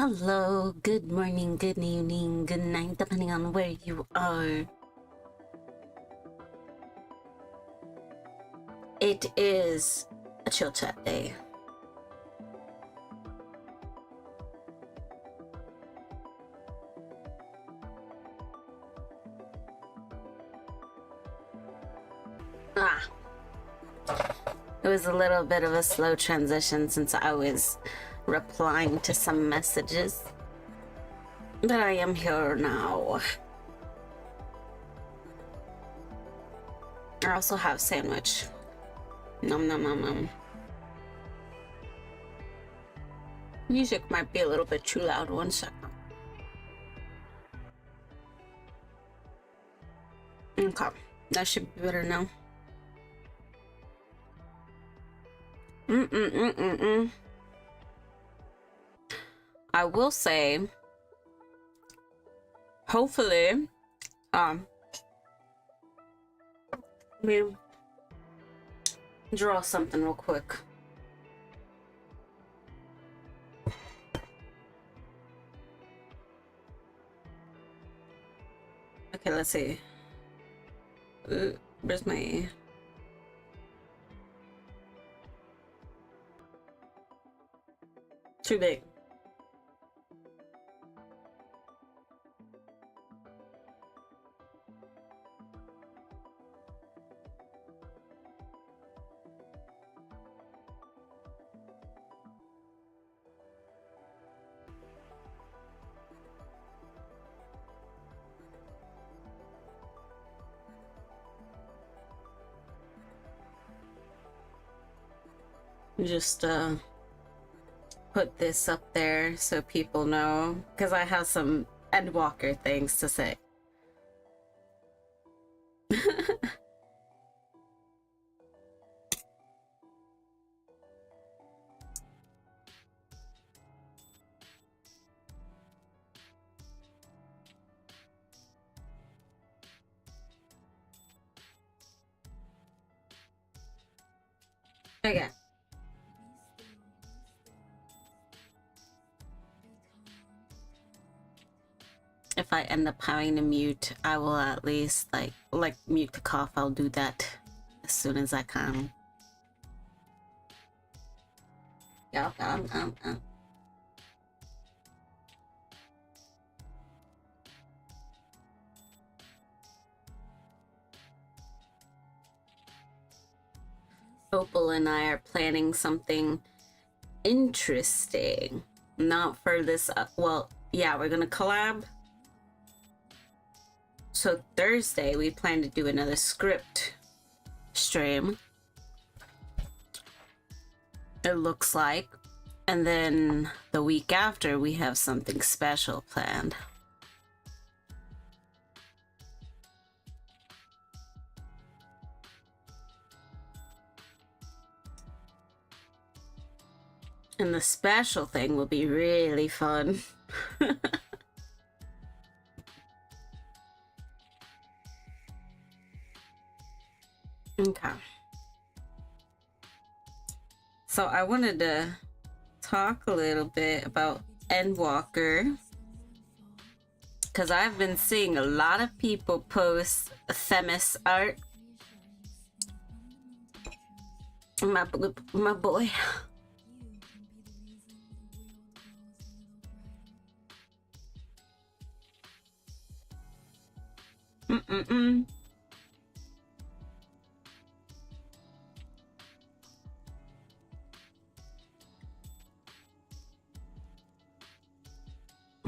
Hello, good morning, good evening, good night, depending on where you are. It is a chill chat day. It was a little bit of a slow transition since I was replying to some messages. But I am here now. I also have sandwich. Nom nom nom nom. Music might be a little bit too loud. 1 second. Okay, that should be better now. I will say, hopefully, we draw something real quick. Okay, let's see. Where's my... Too big. Just put this up there so people know, because I have some Endwalker things to say. Okay. If I end up having to mute, I will at least like mute the cough. I'll do that as soon as I can. Yeah. Opal and I are planning something interesting. Not for this. Well, yeah, we're gonna collab. So Thursday we plan to do another script stream, it looks like, and then the week after we have something special planned. And the special thing will be really fun. Okay. So I wanted to talk a little bit about Endwalker, because I've been seeing a lot of people post Themis art. My boy.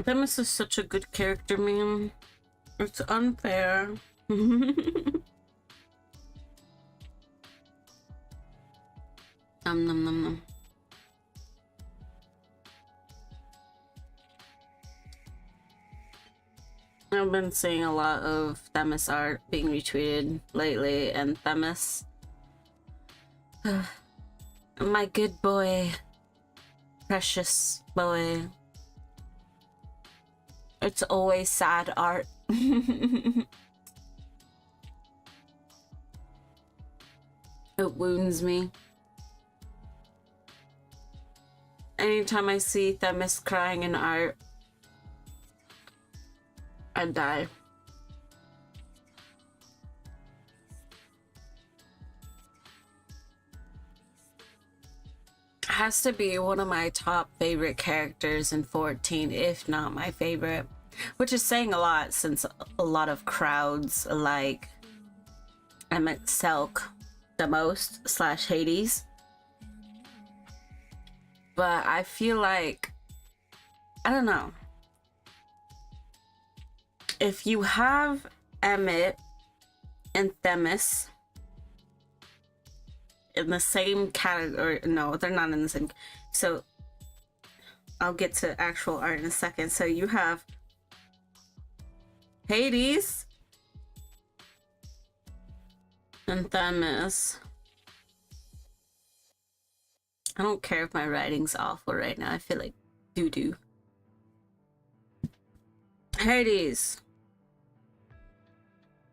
Themis is such a good character, man. It's unfair. Nom nom nom. I've been seeing a lot of Themis art being retweeted lately, and Themis, my good boy, precious boy. It's always sad art. It wounds me. anytime I see Themis crying in art, I die. Has to be one of my top favorite characters in 14, if not my favorite, which is saying a lot since a lot of crowds like Emmett Selk the most / Hades. But I feel like, I don't know, if you have Emmett and Themis in the same category, no, they're not in the same, so I'll get to actual art in a second. So you have Hades and Themis. I don't care if my writing's awful right now. I feel like doo-doo. Hades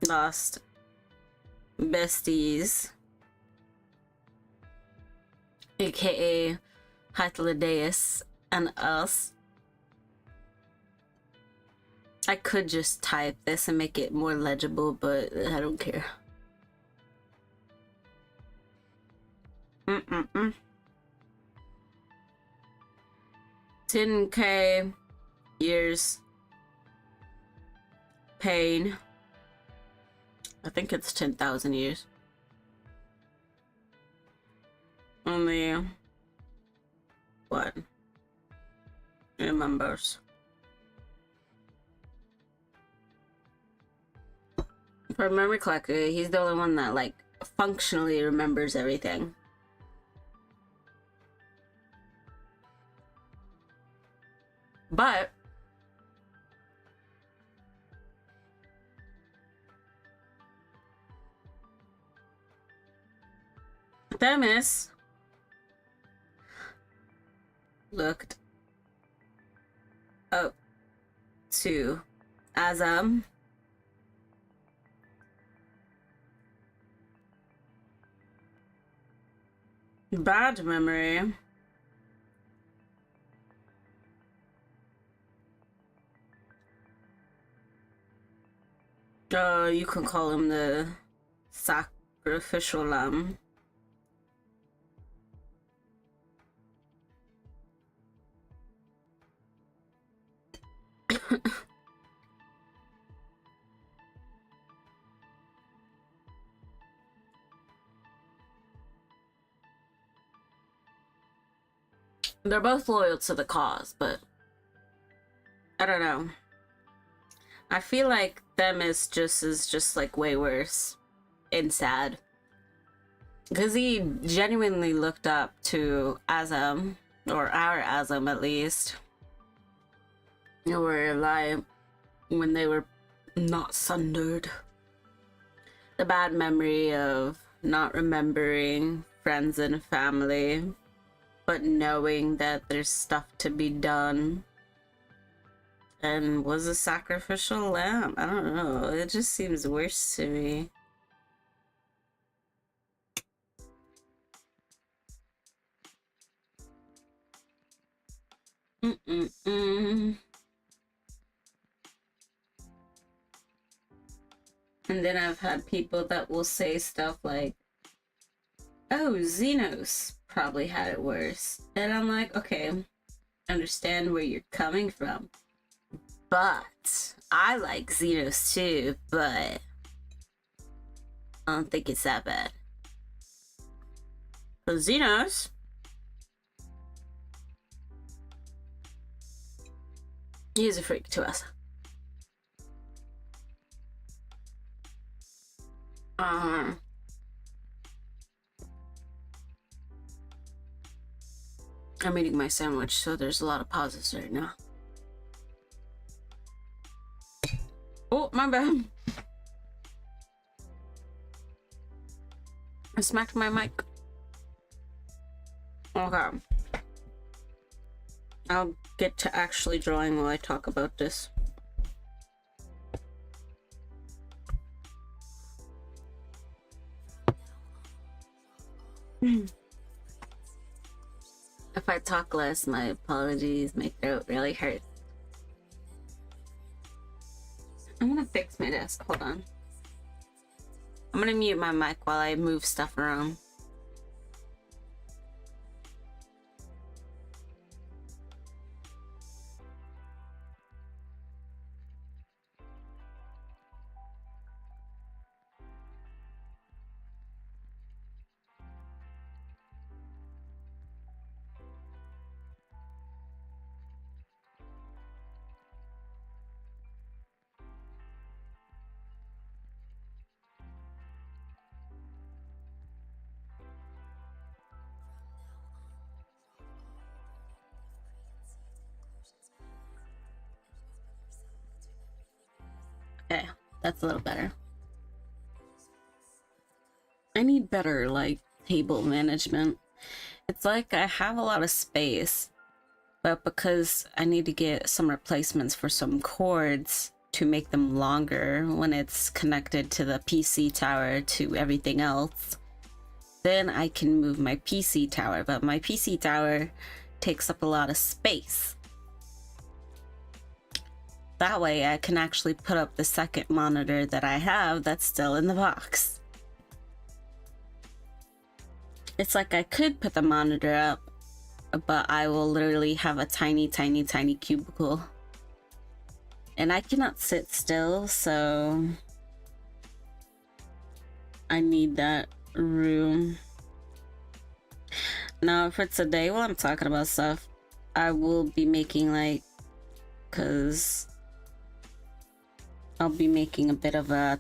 lost besties, aka hateful and us. I could just type this and make it more legible, but I don't care. 10K years pain. I think it's 10,000 years. Only what remembers. For memory collector, he's the only one that like functionally remembers everything. But Themis looked up to Azam bad memory. You can call him the sacrificial lamb. They're both loyal to the cause, but I don't know. I feel like Themis is just like way worse and sad. Because he genuinely looked up to Azam, or our Azam at least. Or like when they were not sundered. The bad memory of not remembering friends and family, but knowing that there's stuff to be done. And was a sacrificial lamb. I don't know. It just seems worse to me. And then I've had people that will say stuff like, oh, Xenos probably had it worse. And I'm like, okay, understand where you're coming from. But I like Xenos too, but I don't think it's that bad. So Xenos, he's a freak to us. I'm eating my sandwich, so there's a lot of pauses right now. Oh, my bad. I smacked my mic. Okay. I'll get to actually drawing while I talk about this. If I talk less, my apologies. My throat really hurts. I'm gonna fix my desk. Hold on. I'm gonna mute my mic while I move stuff around. Okay, that's a little better. I need better, like, table management. It's like I have a lot of space, but because I need to get some replacements for some cords to make them longer when it's connected to the PC tower to everything else, then I can move my PC tower, but my PC tower takes up a lot of space. That way I can actually put up the second monitor that I have that's still in the box. It's like I could put the monitor up, but I will literally have a tiny, tiny, tiny cubicle. And I cannot sit still, so I need that room. Now, for today, while I'm talking about stuff, I will be making, like, because I'll be making a bit of a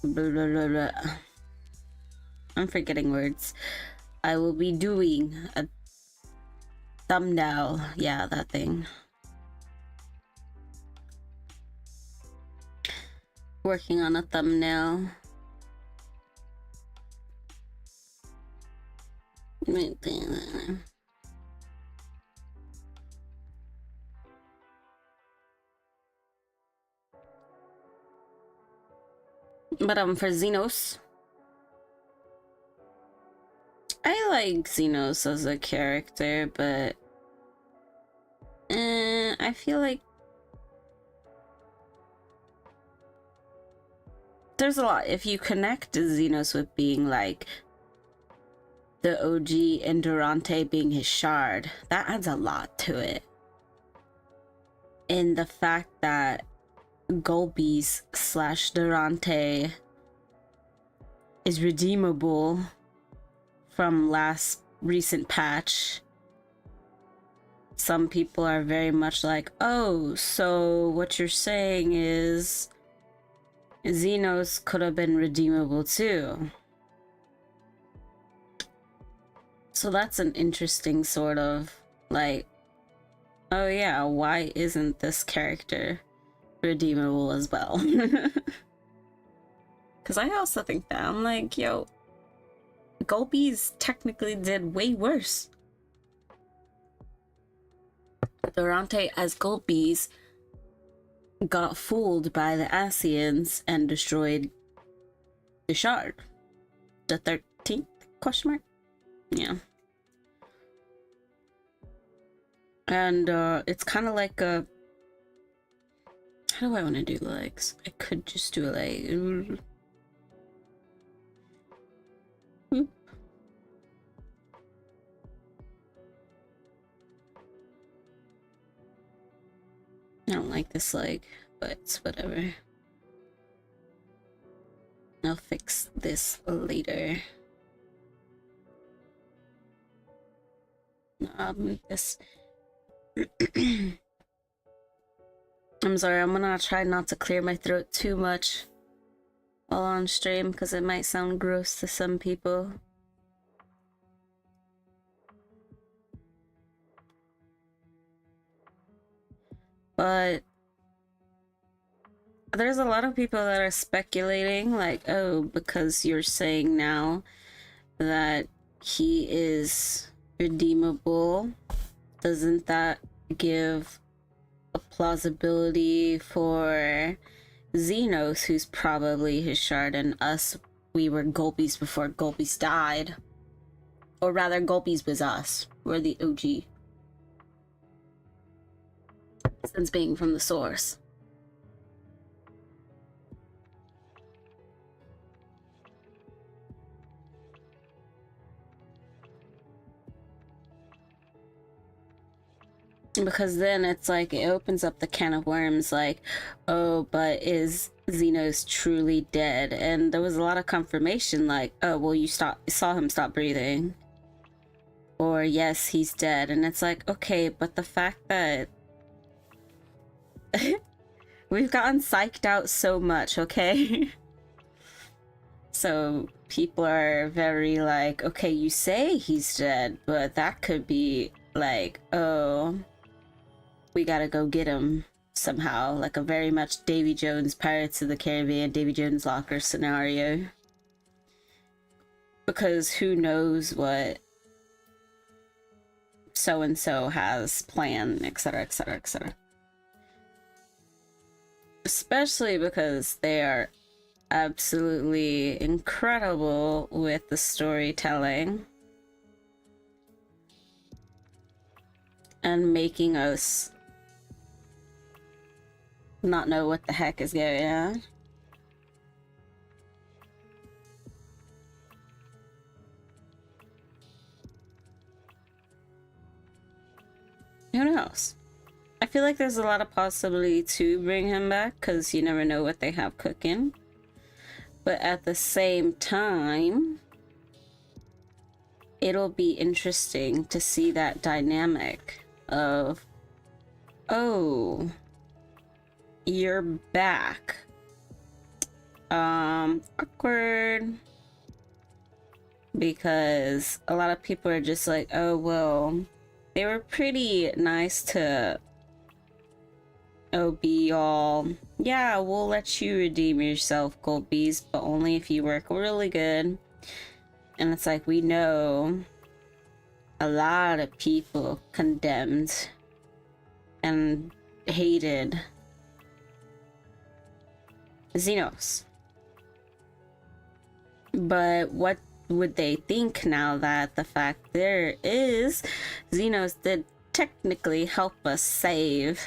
blah, blah, blah, blah. I'm forgetting words. I will be doing a thumbnail. Yeah, that thing. Working on a thumbnail. But for Xenos, I like Xenos as a character, but I feel like there's a lot. If you connect Xenos with being like the OG and Durante being his shard, that adds a lot to it. And the fact that Golbeez / Durante is redeemable from last recent patch. Some people are very much like, oh, so what you're saying is Xenos could have been redeemable too. So that's an interesting sort of like, oh yeah, why isn't this character redeemable as well? Because I also think that. I'm like, yo, Golbeez technically did way worse. Durante as Golbeez got fooled by the Asians and destroyed the shard. The 13th question mark? Yeah. And it's kind of like a, how do I want to do legs? I could just do a leg. I don't like this leg, but it's whatever. I'll fix this later. I'll move this. I'm sorry, I'm gonna try not to clear my throat too much while on stream because it might sound gross to some people. But there's a lot of people that are speculating, like, oh, because you're saying now that he is redeemable, doesn't that give a plausibility for Xenos, who's probably his shard, and us, we were Golbeez before Golbeez died? Or rather, Golbeez was us. We're the OG. Since being from the source. Because then it's like, it opens up the can of worms, like, oh, but is Xenos truly dead? And there was a lot of confirmation, like, oh, well, you saw him stop breathing. Or, yes, he's dead. And it's like, okay, but the fact that we've gotten psyched out so much, okay? So people are very like, okay, you say he's dead, but that could be like, oh, we gotta go get him somehow, like a very much Davy Jones Pirates of the Caribbean, Davy Jones locker scenario. Because who knows what so-and-so has planned, etc, etc, etc. Especially because they are absolutely incredible with the storytelling. And making us not know what the heck is going on. Who knows? I feel like there's a lot of possibility to bring him back, because you never know what they have cooking. But at the same time, it'll be interesting to see that dynamic of, oh, you're back. Awkward. Because a lot of people are just like, oh, well, they were pretty nice to be all, yeah, we'll let you redeem yourself, Gold Beast, but only if you work really good. And it's like, we know a lot of people condemned and hated Xenos. But what would they think now that the fact there is Xenos did technically help us save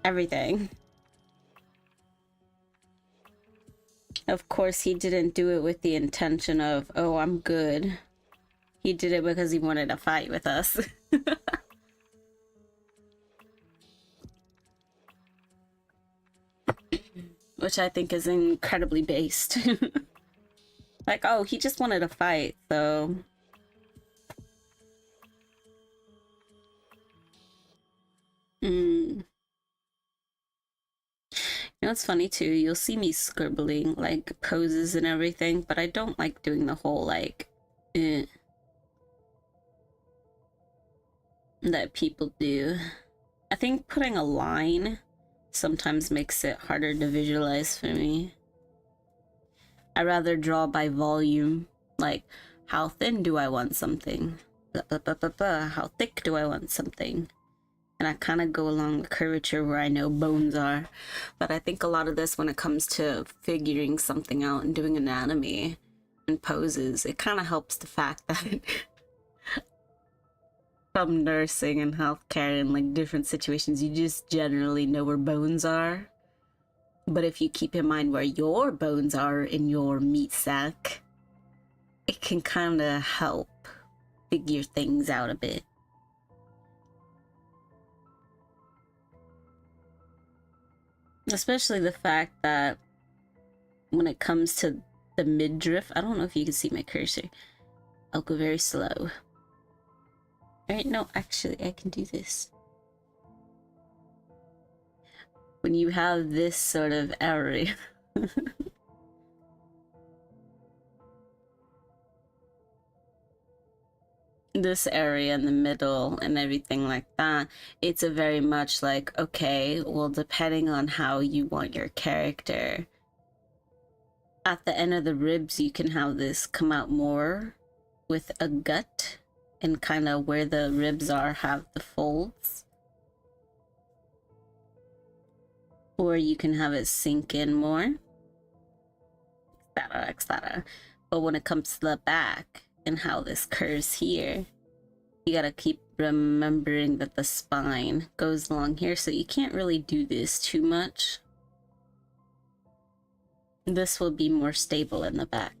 everything? Of course, he didn't do it with the intention of, oh, I'm good. He did it because he wanted to fight with us. Which I think is incredibly based. Like, oh, he just wanted to fight, so... You know, it's funny too, you'll see me scribbling, like, poses and everything, but I don't like doing the whole, like, that people do. I think putting a line sometimes makes it harder to visualize for me. I rather draw by volume, like, how thin do I want something? How thick do I want something? And I kind of go along the curvature where I know bones are. But I think a lot of this, when it comes to figuring something out and doing anatomy and poses, it kind of helps the fact that from nursing and healthcare and like different situations, you just generally know where bones are. But if you keep in mind where your bones are in your meat sack, it can kind of help figure things out a bit. Especially the fact that when it comes to the midriff, I don't know if you can see my cursor. I'll go very slow. Alright, no, actually, I can do this. When you have this sort of area. This area in the middle and everything like that, it's a very much like, okay, well, depending on how you want your character, at the end of the ribs, you can have this come out more with a gut, and kind of where the ribs are have the folds. Or you can have it sink in more, etc, etc. But when it comes to the back, and how this curves here. You gotta keep remembering that the spine goes along here, so you can't really do this too much. This will be more stable in the back.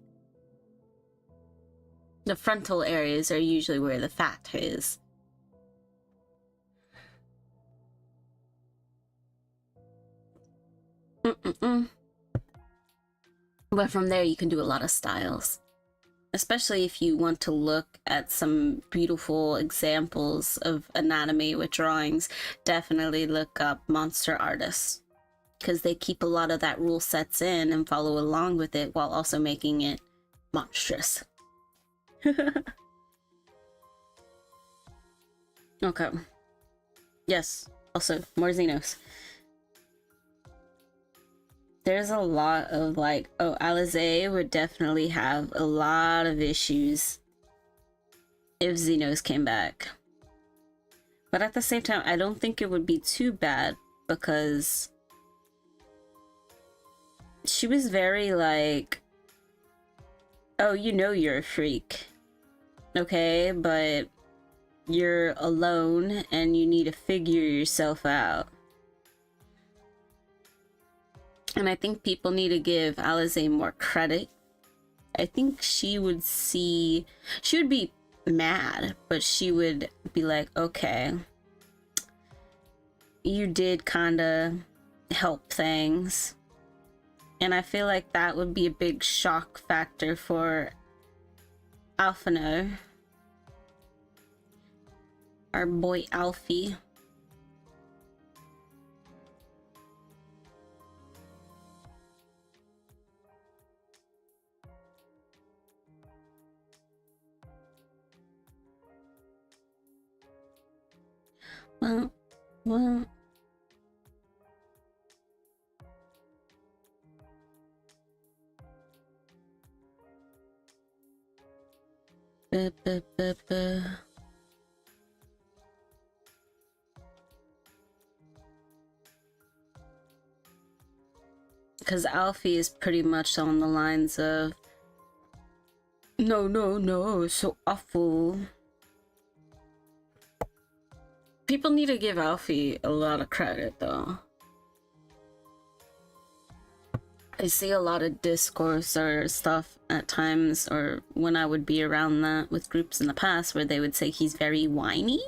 The frontal areas are usually where the fat is. But from there you can do a lot of styles. Especially if you want to look at some beautiful examples of anatomy with drawings, definitely look up monster artists. Because they keep a lot of that rule sets in and follow along with it while also making it monstrous. Okay. Yes, also more Xenos. There's a lot of like, oh, Alize would definitely have a lot of issues if Xenos came back. But at the same time, I don't think it would be too bad because she was very like, oh, you know you're a freak, okay? But you're alone and you need to figure yourself out. And I think people need to give Alize more credit. I think she would see, she would be mad, but she would be like, okay, you did kind of help things. And I feel like that would be a big shock factor for Alphino. Our boy Alfie. Well. Because Alfie is pretty much on the lines of, no, so awful. People need to give Alfie a lot of credit, though. I see a lot of discourse or stuff at times, or when I would be around that with groups in the past, where they would say he's very whiny.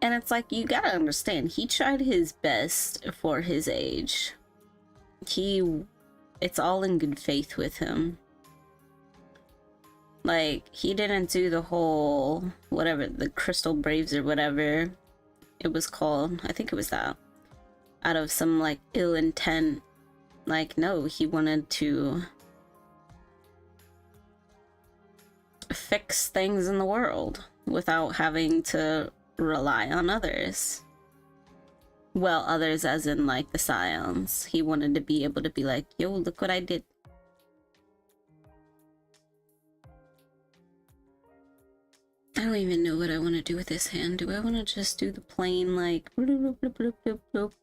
And it's like, you gotta understand, he tried his best for his age. It's all in good faith with him. Like, he didn't do the whole, whatever, the Crystal Braves or whatever it was called. I think it was that. Out of some, like, ill intent. Like, no, he wanted to fix things in the world without having to rely on others. Well, others as in, like, the Scions. He wanted to be able to be like, yo, look what I did. I don't even know what I want to do with this hand. Do I want to just do the plain, like, bloop, bloop, bloop, bloop, bloop?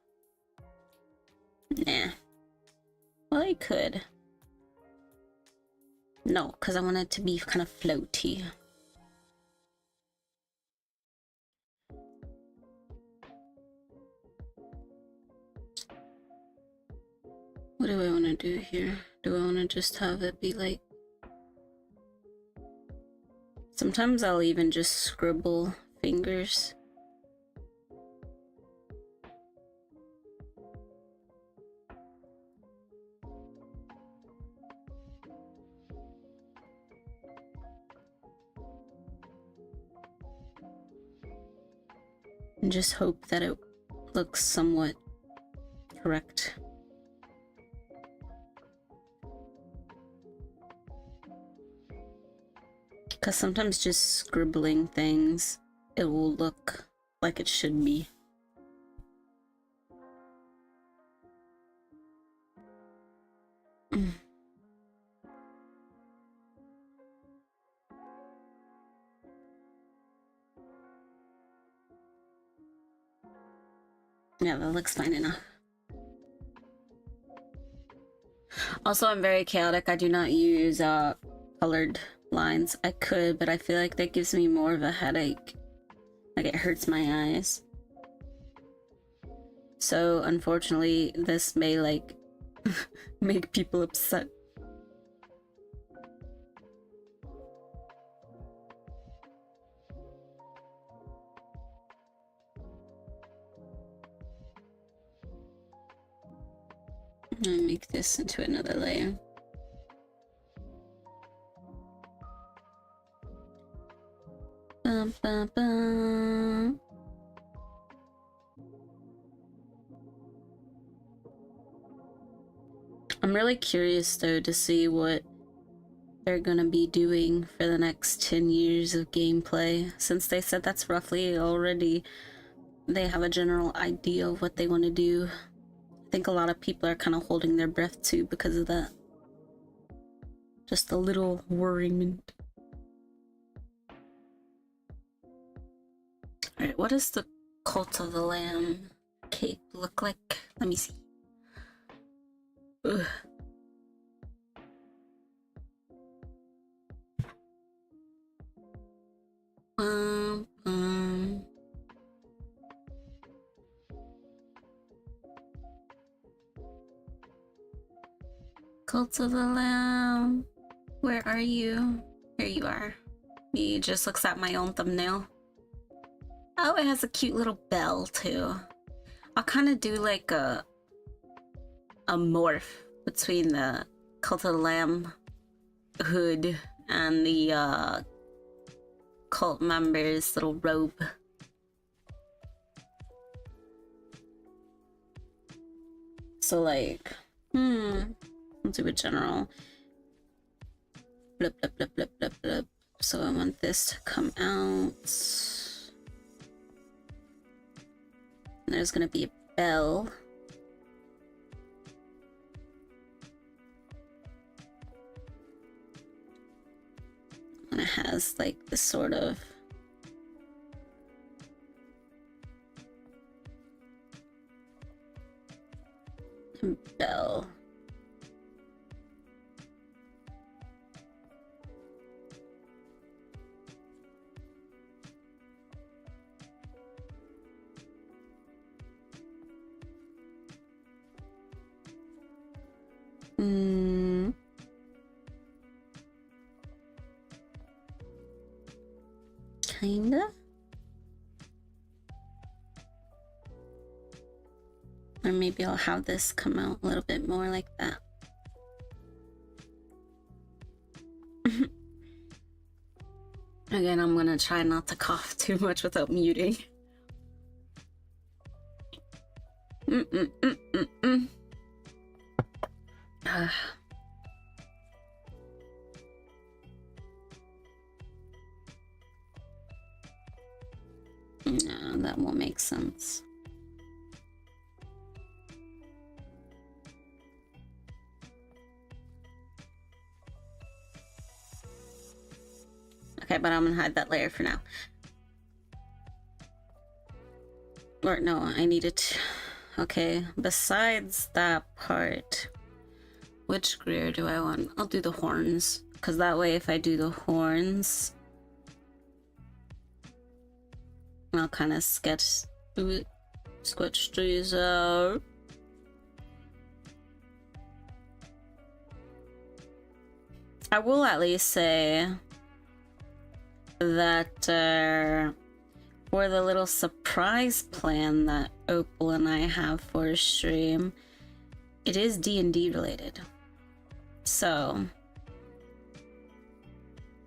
Nah. Well, I could. No, because I want it to be kind of floaty. What do I want to do here? Do I want to just have it be like... Sometimes I'll even just scribble fingers. And just hope that it looks somewhat correct. Because sometimes just scribbling things, it will look like it should be. Yeah, that looks fine enough. Also, I'm very chaotic. I do not use colored lines. I could, but I feel like that gives me more of a headache. Like it hurts my eyes. So unfortunately, this may like make people upset. I'm gonna make this into another layer. Bum, bum, bum. I'm really curious though to see what they're gonna be doing for the next 10 years of gameplay, since they said that's roughly already, they have a general idea of what they want to do. I think a lot of people are kind of holding their breath too because of that. Just a little worriment. Alright, what does the Cult of the Lamb cape look like? Let me see. Ugh. Cult of the Lamb, where are you? Here you are. He just looks at my own thumbnail. Oh, it has a cute little bell too. I'll kind of do like a morph between the Cult of the Lamb hood and the cult member's little robe. So like, let's do a general. Blip, blip, blip, blip, blip, blip. So I want this to come out. And there's gonna be a bell. And it has like this sort of bell. Kinda. Or maybe I'll have this come out a little bit more like that. Again, I'm gonna try not to cough too much without muting. No, that won't make sense. Okay, but I'm gonna hide that layer for now. Or no, I needed to. Okay, besides that part, which greer do I want? I'll do the horns, because that way if I do the horns, I'll kind of sketch these out. I will at least say that for the little surprise plan that Opal and I have for a stream, it is D&D related. So,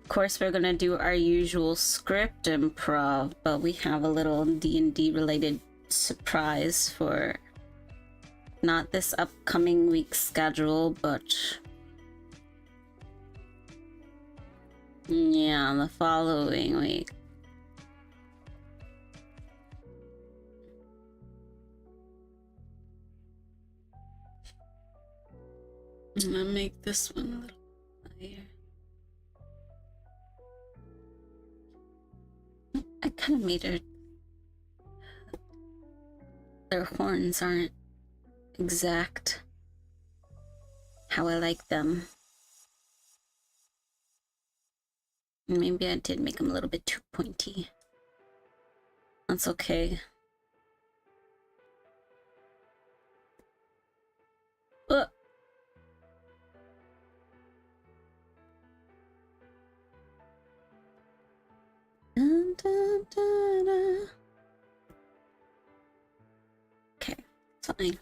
of course we're gonna do our usual script improv, but we have a little D&D related surprise for not this upcoming week's schedule, but yeah, the following week. I'm gonna make this one a little higher. I kind of made their horns aren't exact how I like them. Maybe I did make them a little bit too pointy. That's okay. Dun, dun, dun, dun. Okay, fine.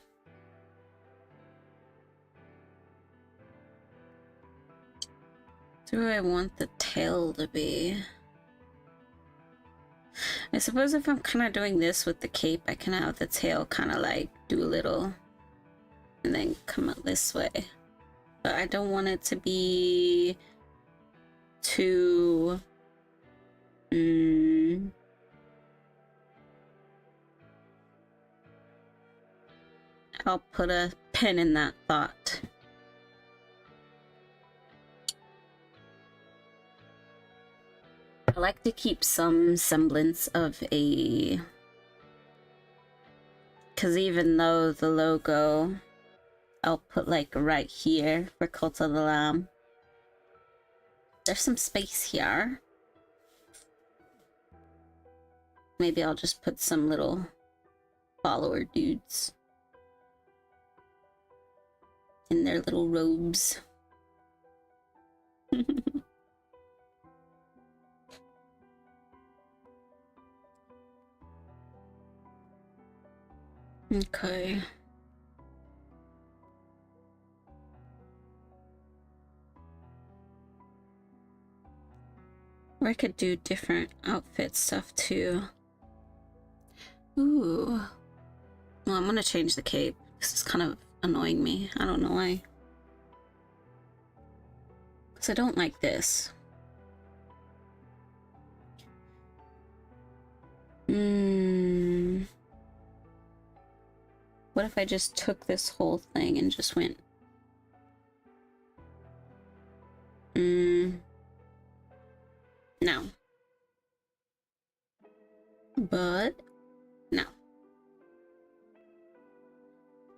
Do I want the tail to be? I suppose if I'm kind of doing this with the cape, I can have the tail kind of like do a little and then come out this way. But I don't want it to be too... I'll put a pin in that thought. I like to keep some semblance of a... Because even though the logo, I'll put like right here for Cult of the Lamb. There's some space here. Maybe I'll just put some little follower dudes in their little robes. Okay. Or I could do different outfit stuff too. Ooh. Well, I'm gonna change the cape. This is kind of annoying me. I don't know why. Because I don't like this. What if I just took this whole thing and just went... No. But... no.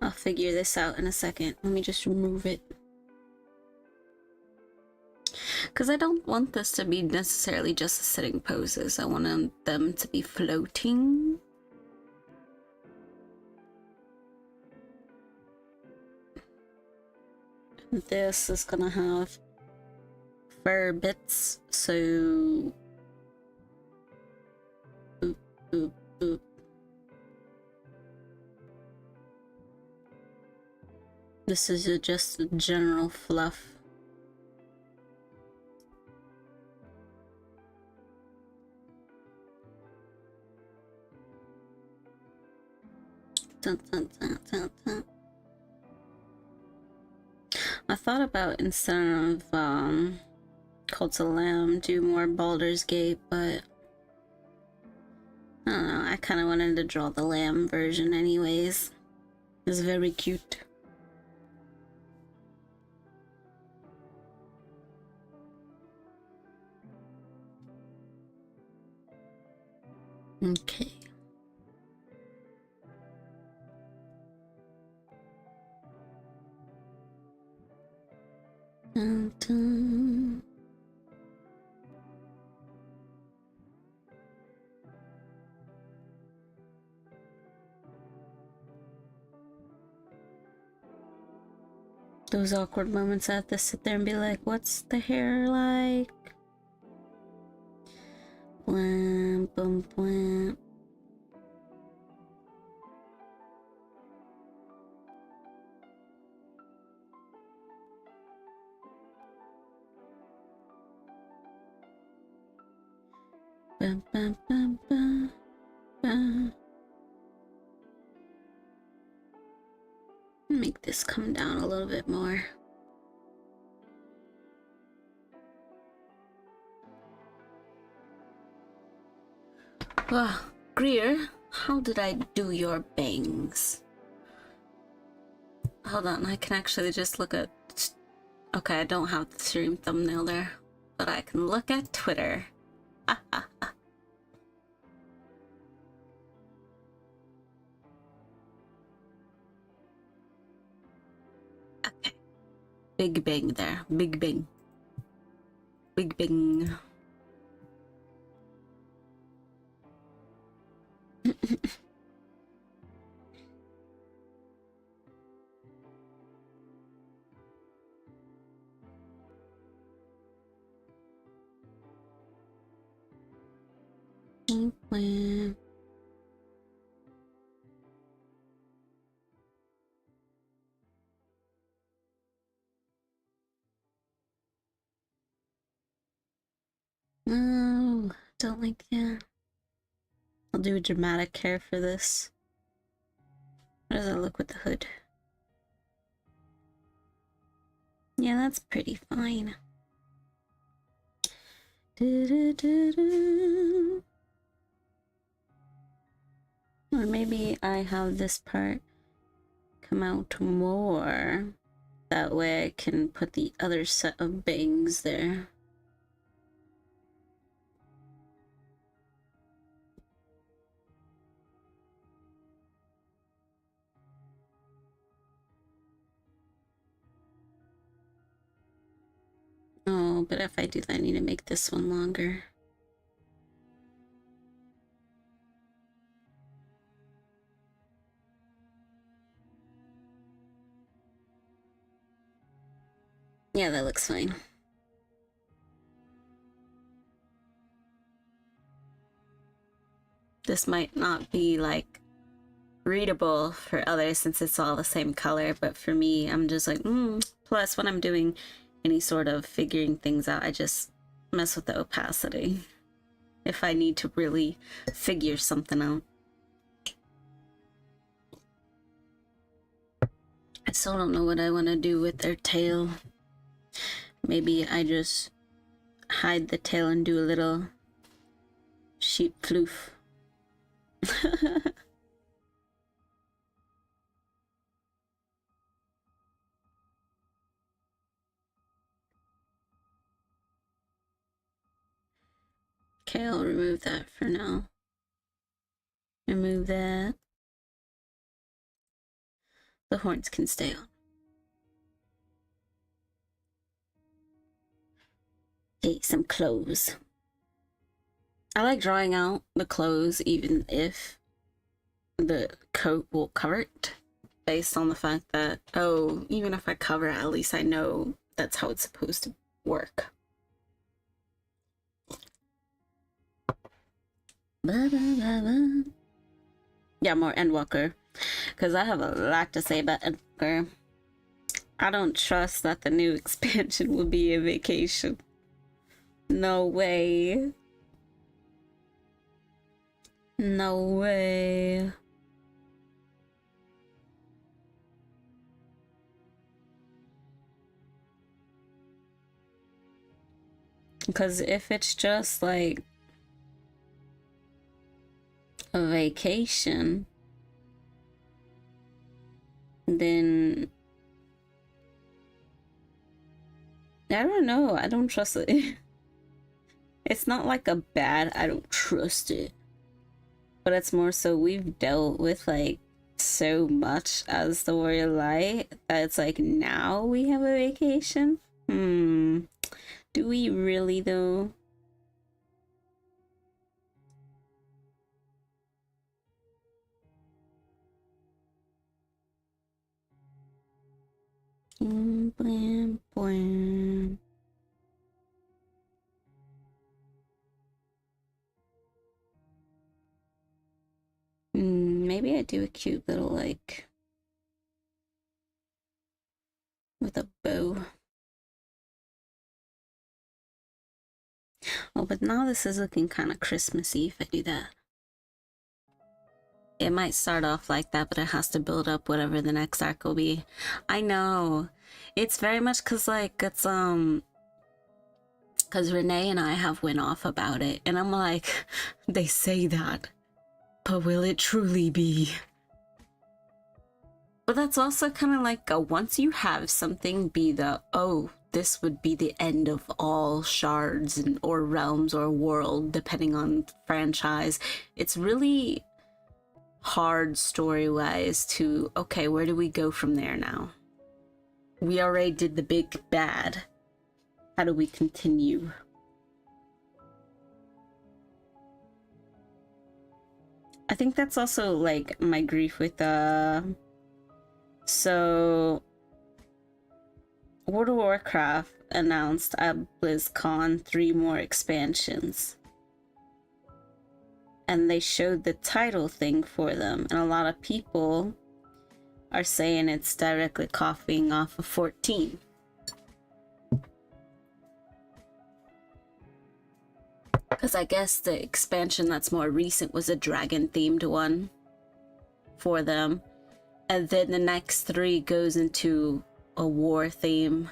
I'll figure this out in a second. Let me just remove it. Because I don't want this to be necessarily just sitting poses. I want them to be floating. This is gonna have fur bits, so... Boop, boop, boop. This is just a general fluff. Dun, dun, dun, dun, dun. I thought about instead of Cult of the Lamb, do more Baldur's Gate, but I don't know, I kind of wanted to draw the lamb version anyways. It's very cute. Okay. Dun, dun. Those awkward moments I have to sit there and be like, what's the hair like? Blam, bum, blam. Bum, bum, bum, bum, bum. Make this come down a little bit more. Greer, how did I do your bangs? Hold on, I can actually just look at... Okay, I don't have the stream thumbnail there, but I can look at Twitter. Okay. Big bang there. Big bang. Big bang. blam. No, don't like that. I'll do a dramatic hair for this. How does that look with the hood? Yeah, that's pretty fine. Or maybe I have this part come out more. That way I can put the other set of bangs there. Oh, but if I do that, I need to make this one longer. Yeah, that looks fine. This might not be like readable for others since it's all the same color, but for me, I'm just like, Plus, when I'm doing any sort of figuring things out, I just mess with the opacity if I need to really figure something out. I still don't know what I want to do with their tail. Maybe I just hide the tail and do a little sheep floof. Okay, I'll remove that for now. Remove that. The horns can stay on. Okay, some clothes. I like drawing out the clothes even if the coat will cover it, based on the fact that, oh, even if I cover it, at least I know that's how it's supposed to work. Yeah, more Endwalker, because I have a lot to say about Endwalker. I don't trust that the new expansion will be a vacation. No way. No way. Because if it's just like a vacation, then I don't know. I don't trust it. It's not like a bad, I don't trust it. But it's more so we've dealt with like so much as the Warrior Light that it's like now we have a vacation. Do we really though? Blam, blam. Maybe I do a cute little like with a bow. Oh, but now this is looking kind of Christmassy if I do that. It might start off like that, but it has to build up whatever the next arc will be. I know. It's very much because like it's because Renee and I have went off about it, and I'm like, they say that, but will it truly be? But that's also kind of like a once you have something be the, oh, this would be the end of all shards and or realms or world, depending on franchise. It's really hard story-wise to, okay, where do we go from there now? We already did the big bad. How do we continue? I think that's also like my grief with so World of Warcraft announced at BlizzCon 3 more expansions. and they showed the title thing for them, and a lot of people are saying it's directly copying off of 14. Because I guess the expansion that's more recent was a dragon themed one for them, and then the next 3 goes into a war theme,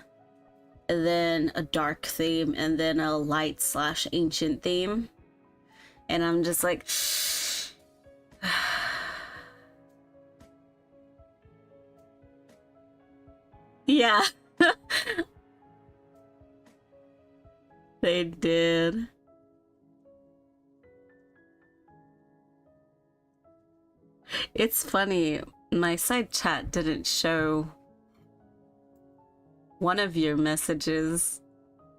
and then a dark theme, and then a light/ancient theme. And I'm just like, yeah. They did. It's funny, my side chat didn't show one of your messages,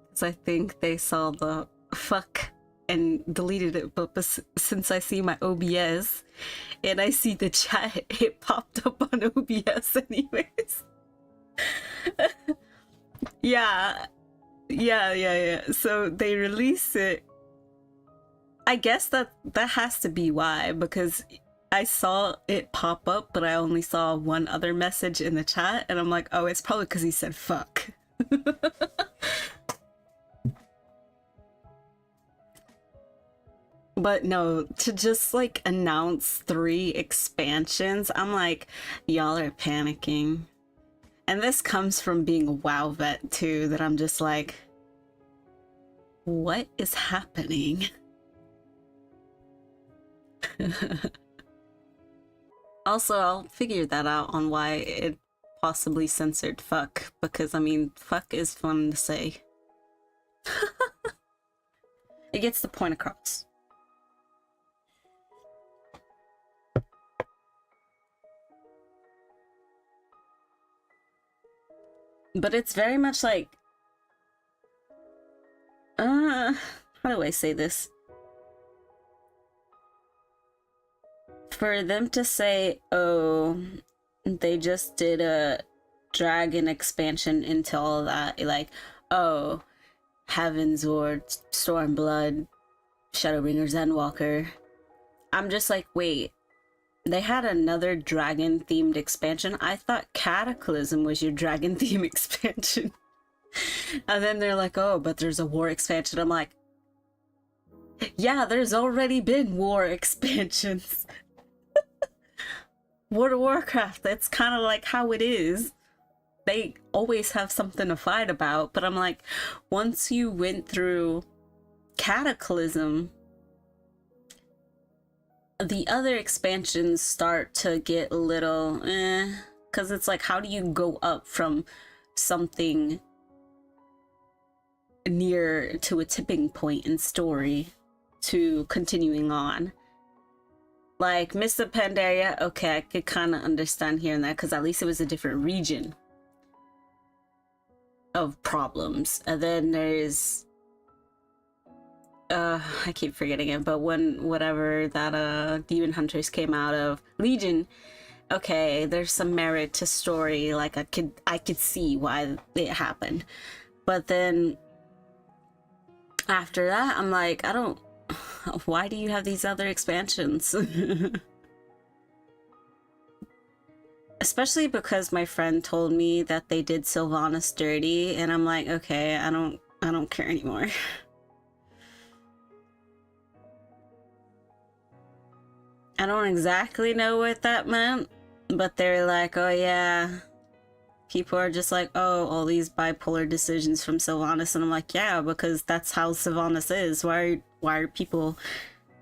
because I think they saw the fuck and deleted it, but since I see my OBS and I see the chat, it popped up on OBS anyways. Yeah. So they release it. I guess that has to be why, because I saw it pop up, but I only saw one other message in the chat, and I'm like, oh, it's probably because he said fuck. But no, to just like announce 3 expansions, I'm like, y'all are panicking. And this comes from being a WoW vet too, that I'm just like, what is happening? Also, I'll figure that out on why it possibly censored fuck, because I mean, fuck is fun to say. It gets the point across. But it's very much like, how do I say this? For them to say, oh, they just did a dragon expansion into all that, like, oh, Heavensward, Stormblood, Shadowbringers, Endwalker. I'm just like, wait, they had another dragon themed expansion? I thought Cataclysm was your dragon theme expansion. And then they're like, oh, but there's a war expansion. I'm like, yeah, there's already been war expansions. World of Warcraft, that's kind of like how it is. They always have something to fight about, but I'm like, once you went through Cataclysm, the other expansions start to get a little because it's like, how do you go up from something near to a tipping point in story to continuing on? Like Mists of Pandaria, okay, I could kind of understand here and there, because at least it was a different region of problems. And then there's I keep forgetting it, but whatever that Demon Hunters came out of, Legion, okay, there's some merit to story, like I could see why it happened. But then after that, I'm like, why do you have these other expansions? Especially because my friend told me that they did Sylvanas dirty, and I'm like, okay, I don't care anymore. I don't exactly know what that meant, but they're like, oh yeah, people are just like, oh, all these bipolar decisions from Sylvanas, and I'm like, yeah, because that's how Sylvanas is. Why are people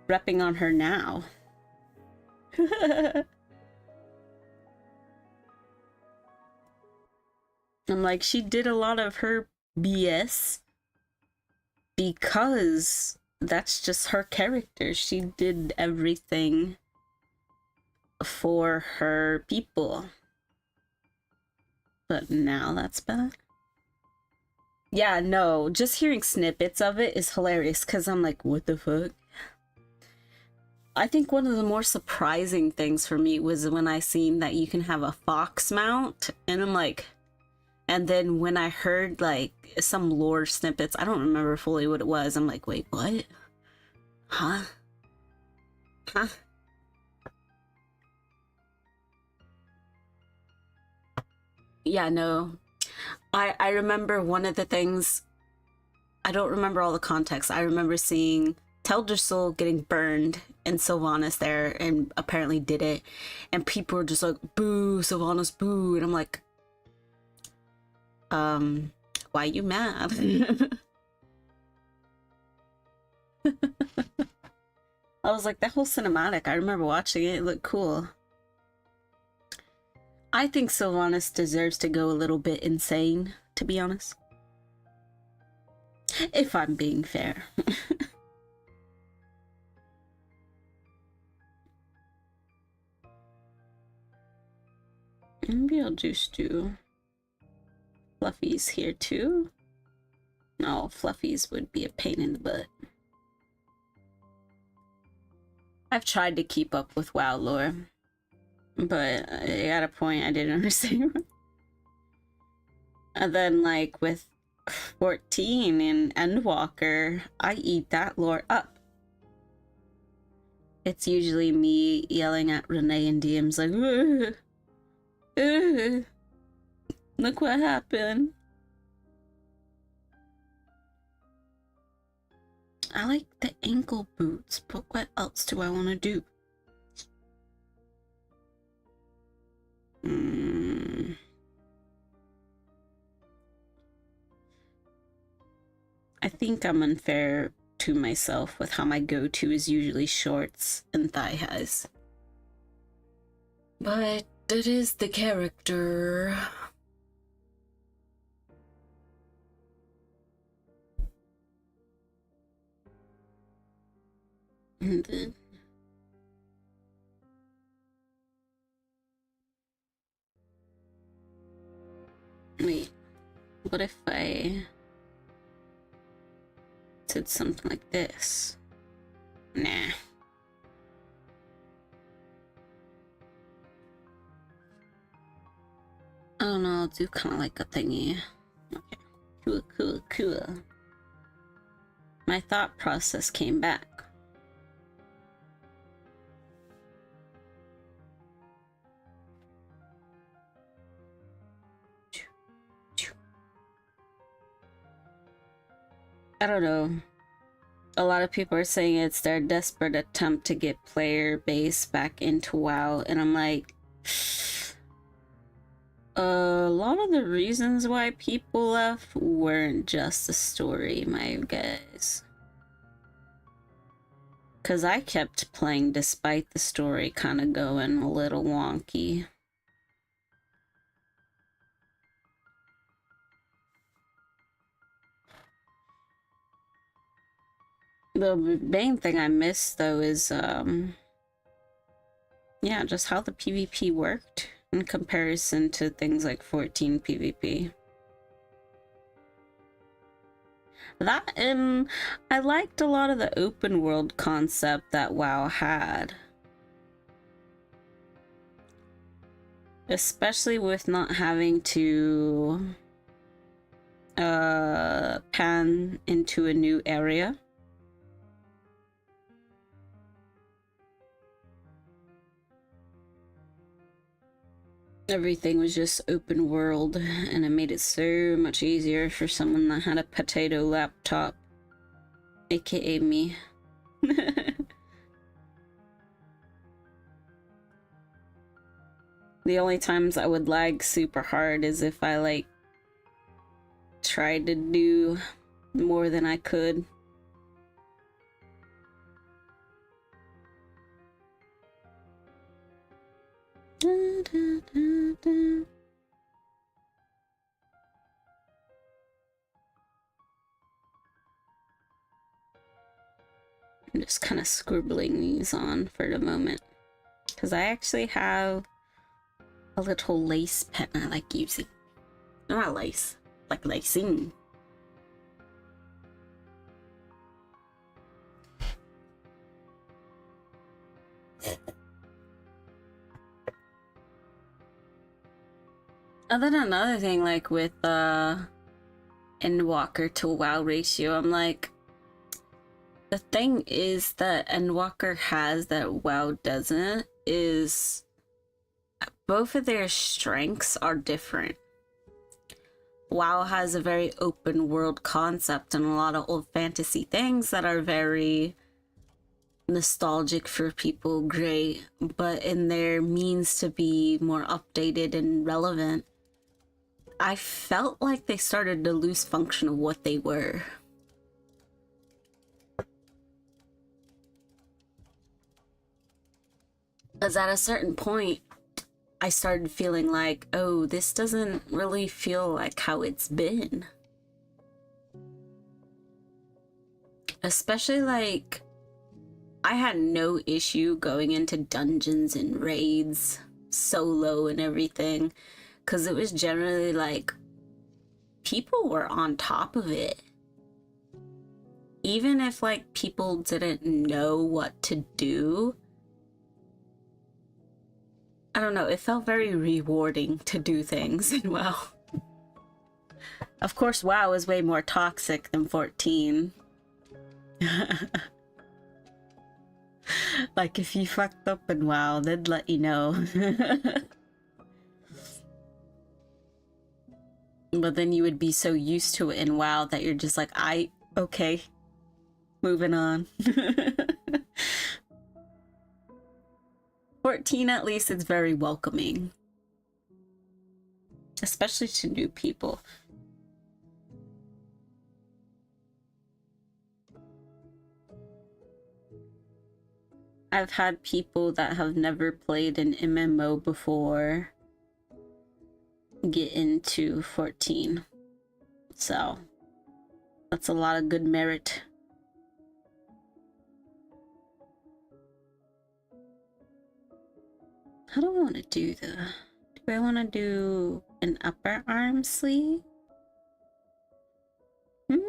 repping on her now? I'm like, she did a lot of her BS because that's just her character. She did everything for her people. But now that's bad. Yeah, no, just hearing snippets of it is hilarious, because I'm like, what the fuck? I think one of the more surprising things for me was when I seen that you can have a fox mount, and I'm like, and then when I heard like some lore snippets, I don't remember fully what it was, I'm like, wait, what? Huh? Huh? Yeah, no. I remember one of the things, I don't remember all the context. I remember seeing Teldrassil getting burned and Sylvanas there and apparently did it. And people were just like, boo, Sylvanas, boo. And I'm like, why you mad? I was like, that whole cinematic, I remember watching it. It looked cool. I think Sylvanas deserves to go a little bit insane, to be honest. If I'm being fair. Maybe I'll just do Fluffies here too. No, Fluffies would be a pain in the butt. I've tried to keep up with WoW lore, but at a point I didn't understand. And then like with 14 and Endwalker, I eat that lore up. It's usually me yelling at Renee and DMs like, look what happened. I like the ankle boots, but what else do I want to do? I think I'm unfair to myself with how my go-to is usually shorts and thigh highs. But it is the character. And then wait, what if I did something like this? Nah. I don't know, I'll do kind of like a thingy. Okay, cool. My thought process came back. I don't know. A lot of people are saying it's their desperate attempt to get player base back into WoW, and I'm like, a lot of the reasons why people left weren't just the story, my guys. Because I kept playing despite the story kind of going a little wonky. The main thing I missed, though, is, yeah, just how the PvP worked in comparison to things like 14 PvP. That, and I liked a lot of the open world concept that WoW had. Especially with not having to pan into a new area. Everything was just open world, and it made it so much easier for someone that had a potato laptop, aka me. The only times I would lag super hard is if I like tried to do more than I could. I'm just kind of scribbling these on for the moment, because I actually have a little lace pen I like using. Not lace, like lacing. And then another thing, like with Endwalker to WoW ratio, I'm like, The thing is that Endwalker has that WoW doesn't is both of their strengths are different. WoW has a very open world concept and a lot of old fantasy things that are very nostalgic for people, great, but in their means to be more updated and relevant, I felt like they started to lose function of what they were. Because at a certain point, I started feeling like, oh, this doesn't really feel like how it's been. Especially like, I had no issue going into dungeons and raids, solo and everything, because it was generally like, people were on top of it. Even if like people didn't know what to do, I don't know, it felt very rewarding to do things in WoW. Of course, WoW is way more toxic than 14. Like, if you fucked up in WoW, they'd let you know. But then you would be so used to it in WoW that you're just like, okay, moving on. 14, at least, it's very welcoming. Especially to new people. I've had people that have never played an MMO before get into 14. So, that's a lot of good merit. How do I want to do do I want to do an upper arm sleeve? What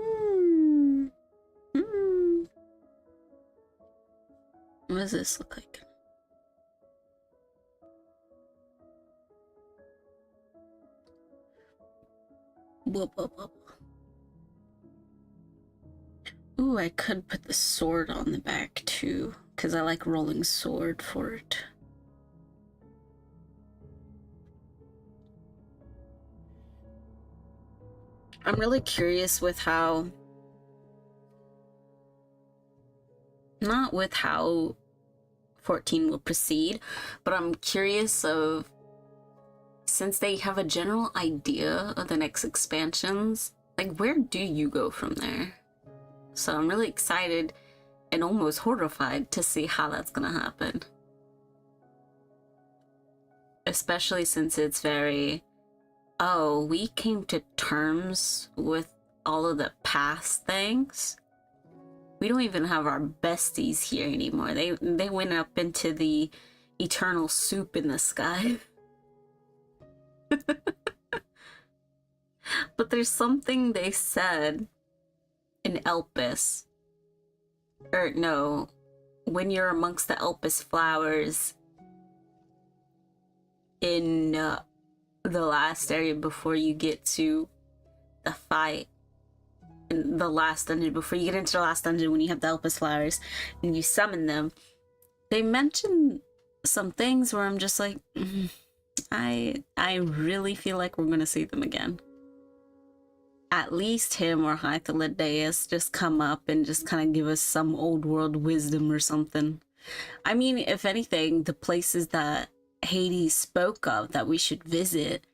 does this look like? Ooh, I could put the sword on the back too, because I like rolling sword for it. I'm really curious with how... Not with how 14 will proceed, but I'm curious of... Since they have a general idea of the next expansions, like, where do you go from there? So I'm really excited and almost horrified to see how that's gonna happen. Especially since it's very... Oh, we came to terms with all of the past things. We don't even have our besties here anymore. They went up into the eternal soup in the sky. But there's something they said in Elpis. Or no, when you're amongst the Elpis flowers in the last area before you get to the fight. In the last dungeon, before you get into the last dungeon, when you have the Elpis flowers and you summon them, they mention some things where I'm just like, I really feel like we're gonna see them again. At least him or Hythlodaeus just come up and just kind of give us some old world wisdom or something. I mean, if anything, the places that Hades spoke of that we should visit,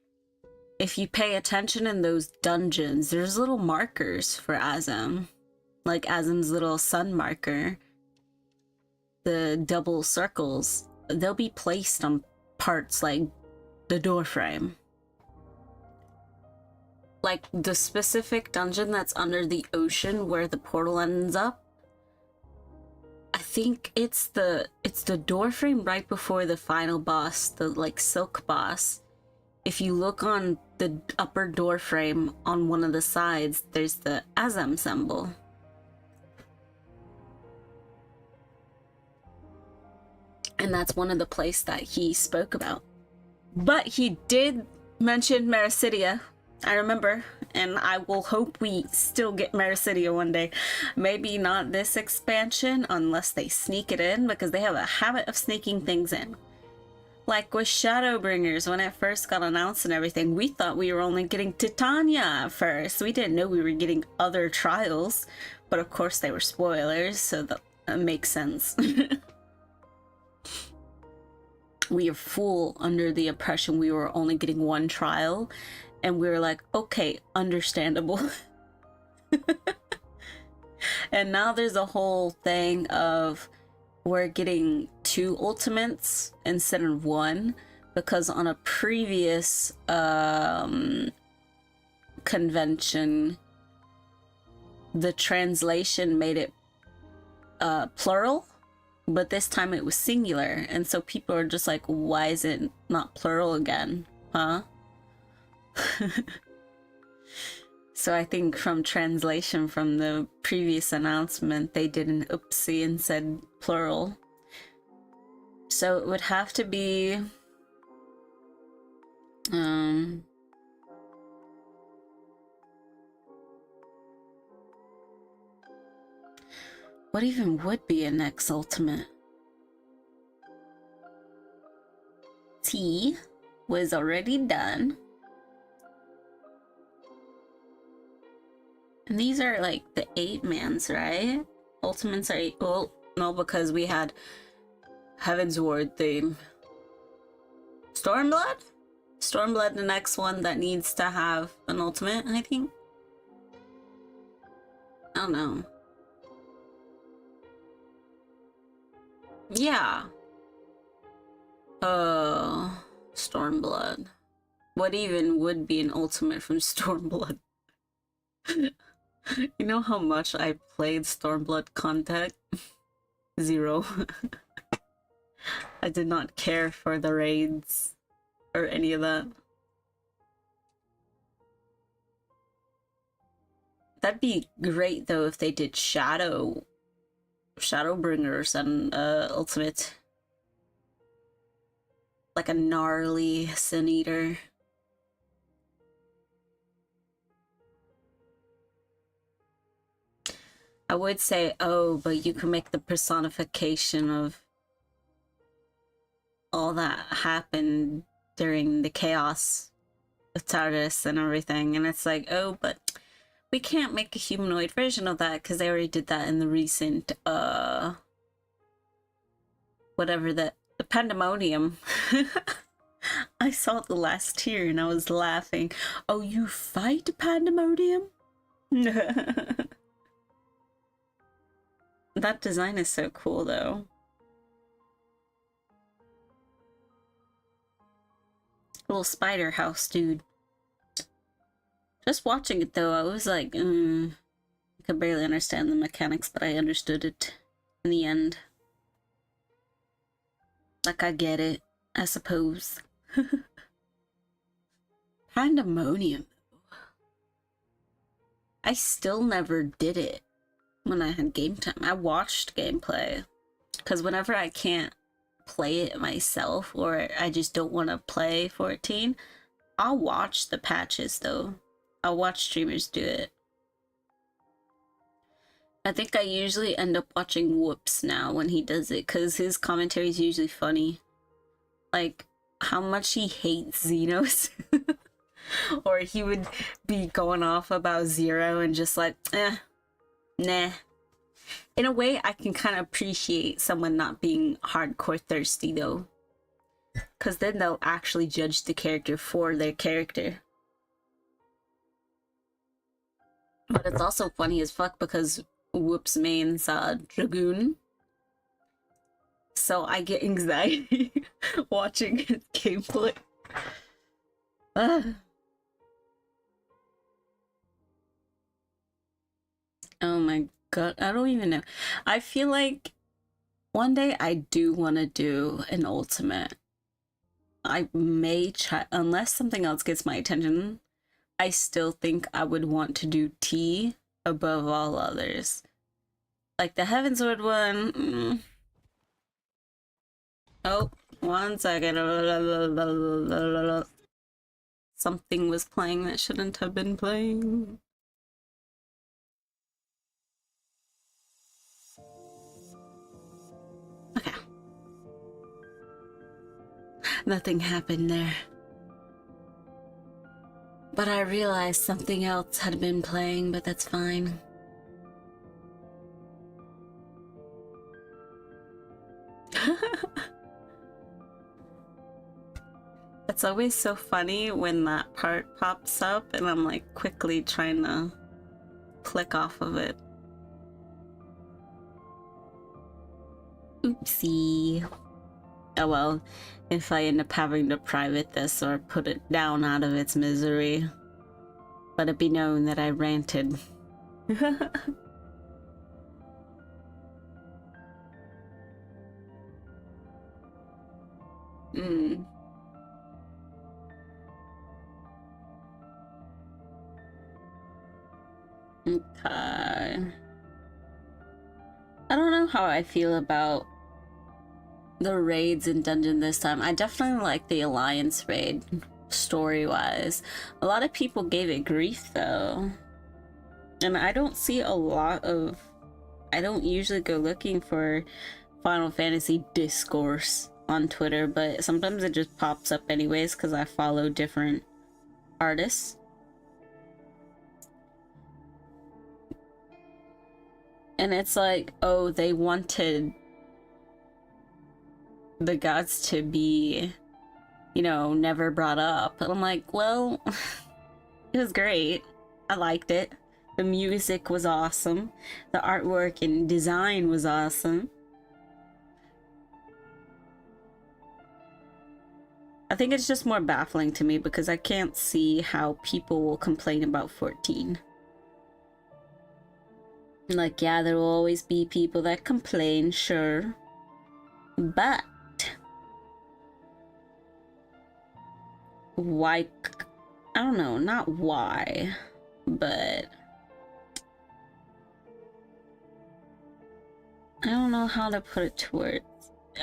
if you pay attention in those dungeons, there's little markers for Azem. Like Azem's little sun marker. The double circles. They'll be placed on parts like the door frame. Like the specific dungeon that's under the ocean where the portal ends up. I think it's the door frame right before the final boss, the like silk boss. If you look on the upper door frame on one of the sides, there's the Azem symbol. And that's one of the places that he spoke about. But he did mention Mericidia. I remember and I will hope we still get Mericidia one day. Maybe not this expansion unless they sneak it in, because they have a habit of sneaking things in. Like with Shadowbringers, when it first got announced and everything, we thought we were only getting Titania at first. We didn't know we were getting other trials, but of course they were spoilers, so that makes sense. We are full under the impression we were only getting one trial, and we were like, okay, understandable. And now there's a whole thing of we're getting 2 ultimates instead of 1, because on a previous convention, the translation made it plural, but this time it was singular, and so people are just like, why is it not plural again, huh? So I think from translation from the previous announcement, they did an oopsie and said plural. So it would have to be what even would be a next ultimate? T was already done. And these are like the 8-mans, right? Ultimates are 8. Well, no, because we had Heaven's Ward theme. Stormblood? Stormblood, the next one that needs to have an ultimate, I think. I don't know. Yeah. Stormblood. What even would be an ultimate from Stormblood? You know how much I played Stormblood Contact? 0. I did not care for the raids or any of that. That'd be great though if they did Shadowbringers and ultimate. Like a gnarly Sin Eater. I would say, oh, but you can make the personification of all that happened during the chaos of TARDIS and everything, and it's like, oh, but we can't make a humanoid version of that because they already did that in the recent whatever the Pandemonium. I saw the last tier and I was laughing. Oh, you fight Pandemonium? That design is so cool though. Little spider house, dude. Just watching it though, I was like, I could barely understand the mechanics, but I understood it in the end. Like, I get it, I suppose. Pandemonium. I still never did it when I had game time. I watched gameplay, because whenever I can't play it myself, or I just don't want to play 14, I'll watch the patches though. I'll watch streamers do it. I think I usually end up watching Whoops now when he does it, because his commentary is usually funny. Like, how much he hates Xenos. Or he would be going off about Zero and just like, nah. In a way, I can kind of appreciate someone not being hardcore thirsty though. Because then they'll actually judge the character for their character. But it's also funny as fuck because Whoops mains Dragoon. So I get anxiety watching his gameplay. Oh my god, I don't even know. I feel like one day I do want to do an ultimate. I may try, unless something else gets my attention. I still think I would want to do T above all others. Like the Heavensward one. Oh, 1 second. something was playing that shouldn't have been playing. Okay. Nothing happened there. But I realized something else had been playing, but that's fine. It's always so funny when that part pops up and I'm like quickly trying to click off of it. Oopsie. Oh well, if I end up having to private this or put it down out of its misery, let it be known that I ranted. Okay. I don't know how I feel about the raids in Dungeon this time. I definitely like the Alliance raid, story-wise. A lot of people gave it grief, though. And I don't see a lot of... I don't usually go looking for Final Fantasy discourse on Twitter, but sometimes it just pops up anyways because I follow different artists. And it's like, oh, they wanted the gods to be, you know, never brought up. And I'm like, well, it was great. I liked it. The music was awesome. The artwork and design was awesome. I think it's just more baffling to me because I can't see how people will complain about 14. Like, yeah, there will always be people that complain, sure. But why? I don't know, not why, but I don't know how to put it to words.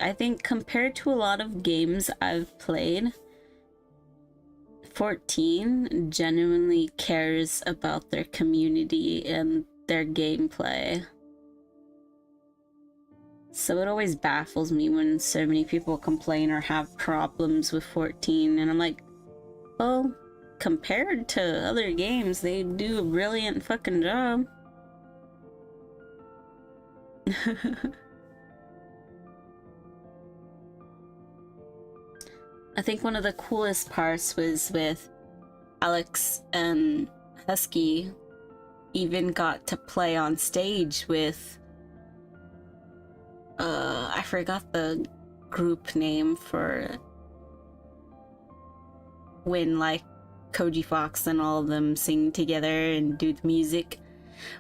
I think compared to a lot of games I've played, 14 genuinely cares about their community and their gameplay. So it always baffles me when so many people complain or have problems with 14, and I'm like, well, compared to other games, they do a brilliant fucking job. I think one of the coolest parts was with Alex and Husky even got to play on stage with I forgot the group name for when like Koji Fox and all of them sing together and do the music,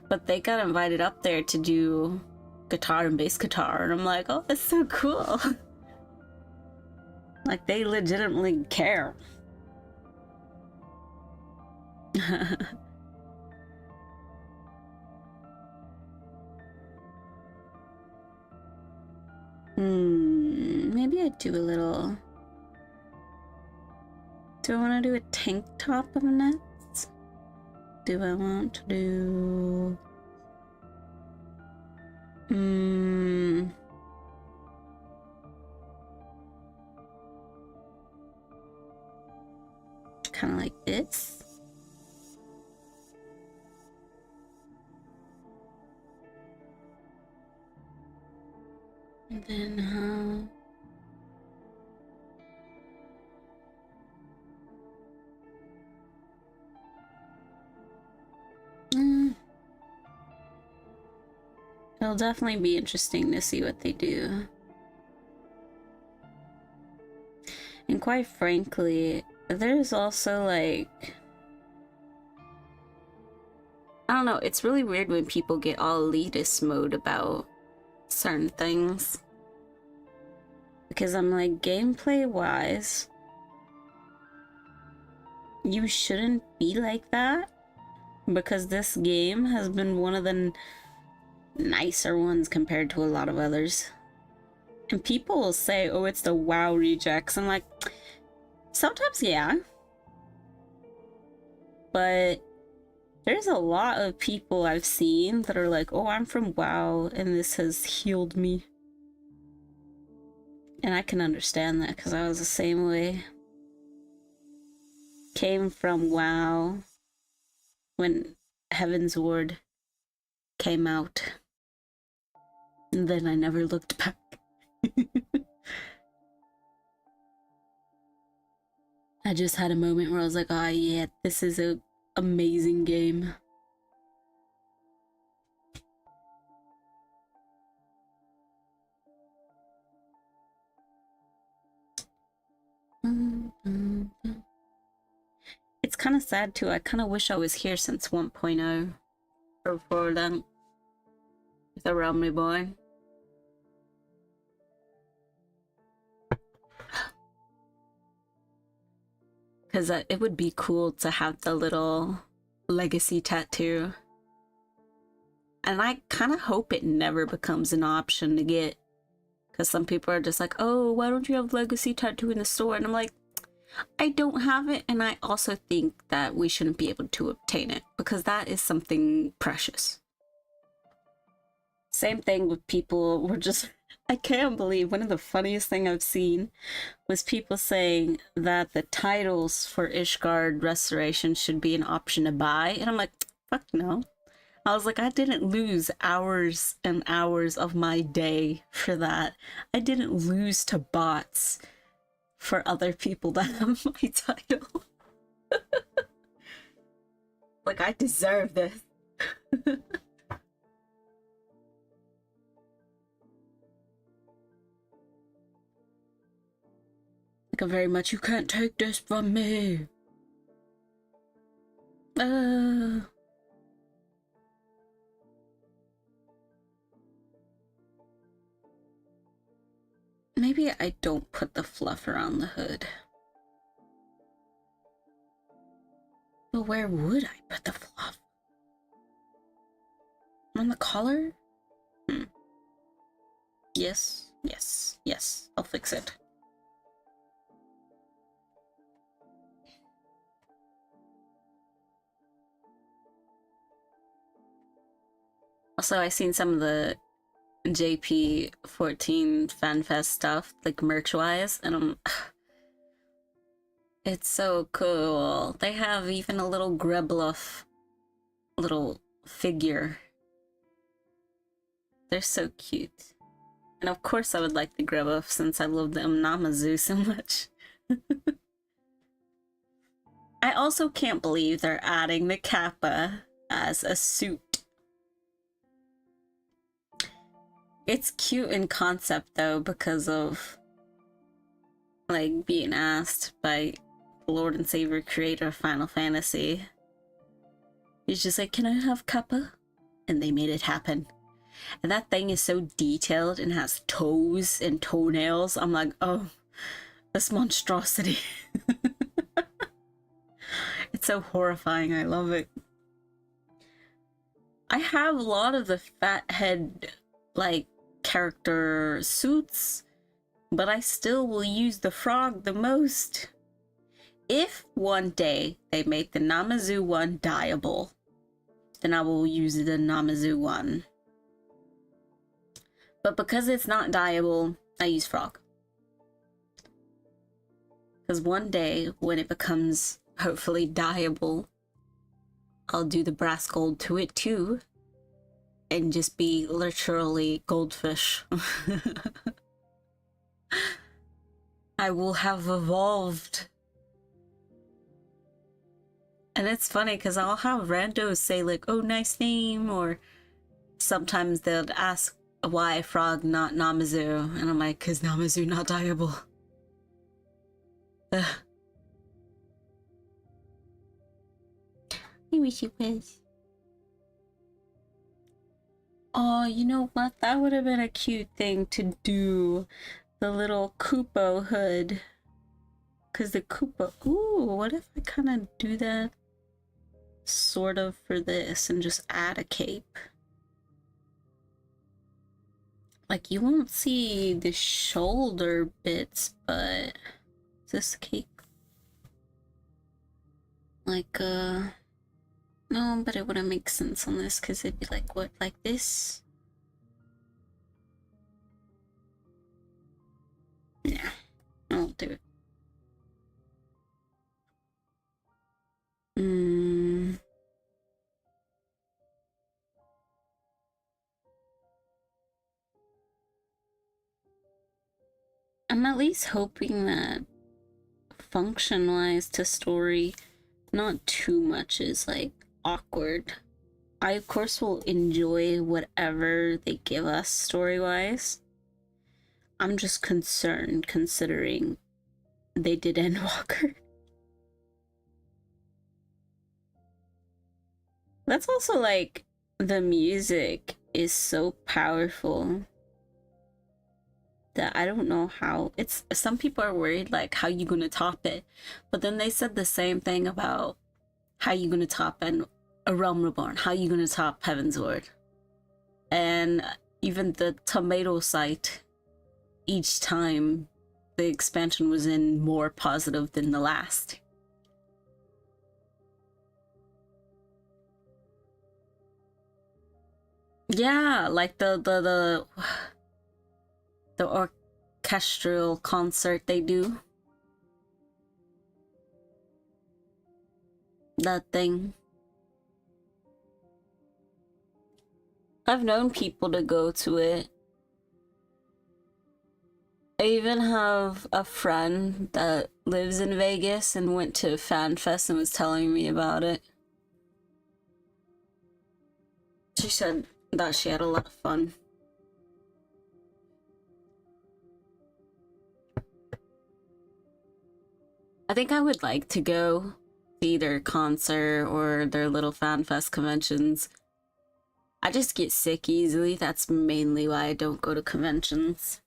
but they got invited up there to do guitar and bass guitar, and I'm like, oh, that's so cool. Like, they legitimately care. Maybe I'd do a little... Do I want to do a tank top of next? Do I want to do... Kind of like this. And then, it'll definitely be interesting to see what they do. And quite frankly, there's also like... I don't know, it's really weird when people get all elitist mode about certain things. Because I'm like, gameplay-wise, you shouldn't be like that. Because this game has been one of the nicer ones compared to a lot of others. And people will say, oh, it's the WoW rejects. I'm like, sometimes, yeah. but there's a lot of people I've seen that are like, oh, I'm from WoW and this has healed me. And I can understand that because I was the same way. Came from WoW when Heaven's Ward came out. And then I never looked back. I just had a moment where I was like, oh yeah, this is an amazing game. It's kind of sad too. I kind of wish I was here since 1.0 or before then. With a Realm Reborn. Because it would be cool to have the little legacy tattoo. And I kind of hope it never becomes an option to get. Because some people are just like, oh, why don't you have legacy tattoo in the store? And I'm like, I don't have it. And I also think that we shouldn't be able to obtain it. Because that is something precious. Same thing with people were just... I can't believe one of the funniest thing I've seen was people saying that the titles for Ishgard Restoration should be an option to buy. And I'm like, fuck no. I was like, I didn't lose hours and hours of my day for that. I didn't lose to bots for other people that have my title. Like, I deserve this. Like, very much, you can't take this from me. Maybe I don't put the fluff around the hood. But where would I put the fluff? On the collar? Yes, yes, yes. I'll fix it. Also, I seen some of the JP14 FanFest stuff, like merch-wise, and it's so cool. They have even a little Grebluff little figure. They're so cute. And of course I would like the Grebluff since I love the Namazu so much. I also can't believe they're adding the Kappa as a suit. It's cute in concept though because of like being asked by the Lord and Savior creator of Final Fantasy. He's just like, can I have Kappa? And they made it happen. And that thing is so detailed and has toes and toenails. I'm like, oh, this monstrosity. It's so horrifying. I love it. I have a lot of the fathead like character suits, but I still will use the frog the most. If one day they make the Namazu one dyeable, then I will use the Namazu one. But because it's not dyeable, I use frog. Because one day when it becomes hopefully dyeable, I'll do the brass gold to it too. And just be literally goldfish. I will have evolved. And it's funny because I'll have randos say like, oh, nice name, or sometimes they'll ask why frog not Namazu, and I'm like, cause Namazu not dyeable. Ugh. I wish it was. Oh, you know what? That would have been a cute thing to do. The little Kupo hood. Because the Kupo... Ooh, what if I kind of do that sort of for this and just add a cape? Like, you won't see the shoulder bits, but... Is this a cape? Like, No, but it wouldn't make sense on this because it'd be like, what, like this? Yeah, I won't do it. I'm at least hoping that function-wise to story, not too much is like awkward. I of course will enjoy whatever they give us story-wise. I'm just concerned considering they did Endwalker. That's also like the music is so powerful that I don't know how it's. Some people are worried like how you gonna top it, but then they said the same thing about how you gonna top a Realm Reborn, how you gonna top Heaven's Ward, and even the tomato site. Each time the expansion was in more positive than the last. Yeah, like the orchestral concert they do. That thing. I've known people to go to it. I even have a friend that lives in Vegas and went to FanFest and was telling me about it. She said that she had a lot of fun. I think I would like to go to either concert or their little FanFest conventions. I just get sick easily. That's mainly why I don't go to conventions.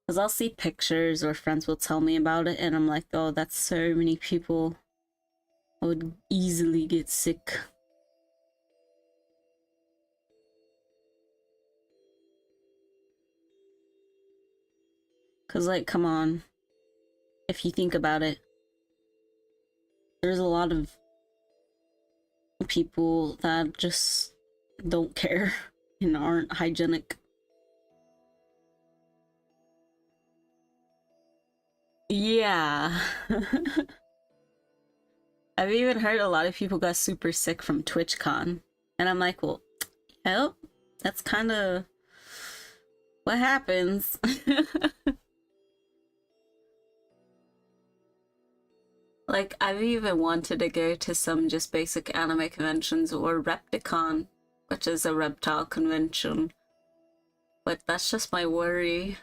Because I'll see pictures or friends will tell me about it and I'm like, oh, that's so many people. I would easily get sick. Because, like, come on. If you think about it, there's a lot of people that just don't care and aren't hygienic. Yeah. I've even heard a lot of people got super sick from TwitchCon. And I'm like, well, yep, that's kind of what happens. Like, I've even wanted to go to some just basic anime conventions or Repticon, which is a reptile convention. But that's just my worry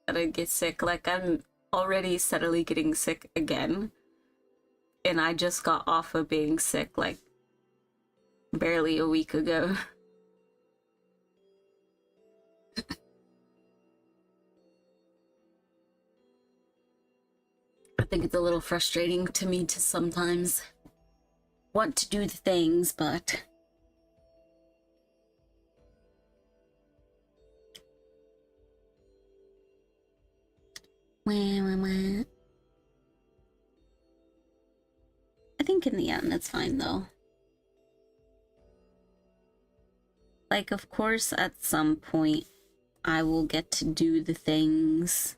that I get sick. Like, I'm already steadily getting sick again. And I just got off of being sick, like, barely a week ago. I think it's a little frustrating to me to sometimes want to do the things, but I think in the end it's fine though. Like, of course, at some point I will get to do the things.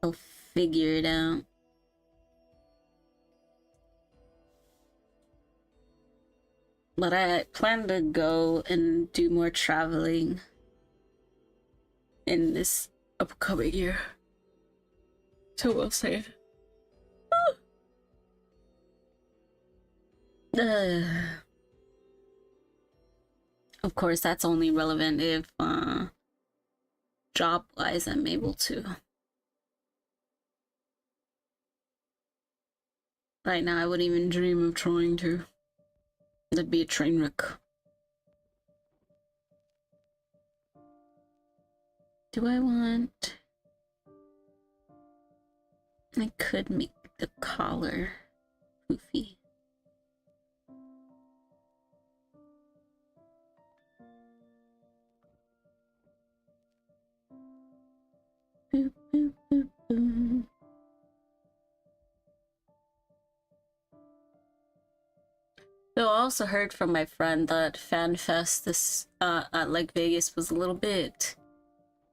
I'll figure it out. But I plan to go and do more traveling in this upcoming year. So we'll see. Of course, that's only relevant if job-wise I'm able to. Right now, I wouldn't even dream of trying to. That'd be a train wreck. Do I want... I could make the collar poofy. Boop, boop, boop, boop. Though I also heard from my friend that FanFest this at like Vegas was a little bit.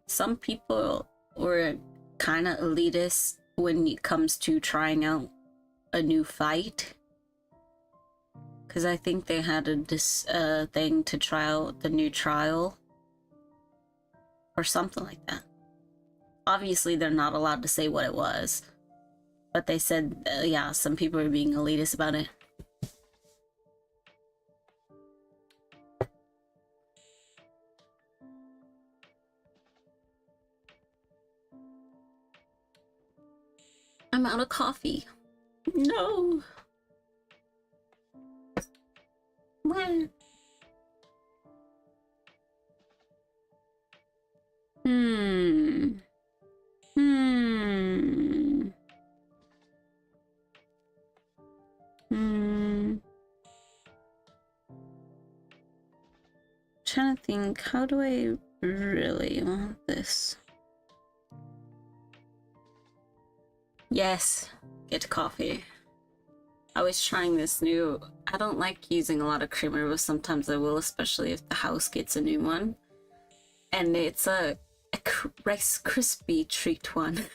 Some people were kind of elitist when it comes to trying out a new fight. Because I think they had this thing to try out the new trial. Or something like that. Obviously, they're not allowed to say what it was. But they said, yeah, some people are being elitist about it. I'm out of coffee. No. When? Hmm. Hmm. Hmm. Trying to think, how do I really want this? Yes, get coffee. I was trying this new. I don't like using a lot of creamer, but sometimes I will, especially if the house gets a new one. And it's a Rice Krispie treat one.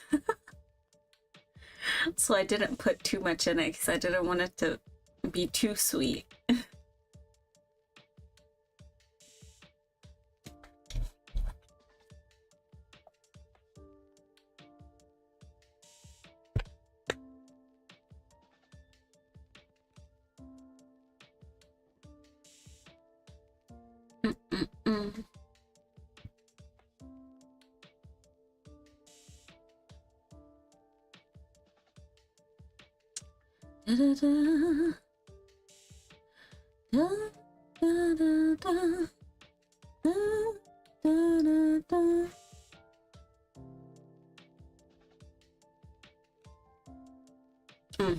So I didn't put too much in it because I didn't want it to be too sweet. Da, da, da. Da, da, da, da. Da, da, da, da.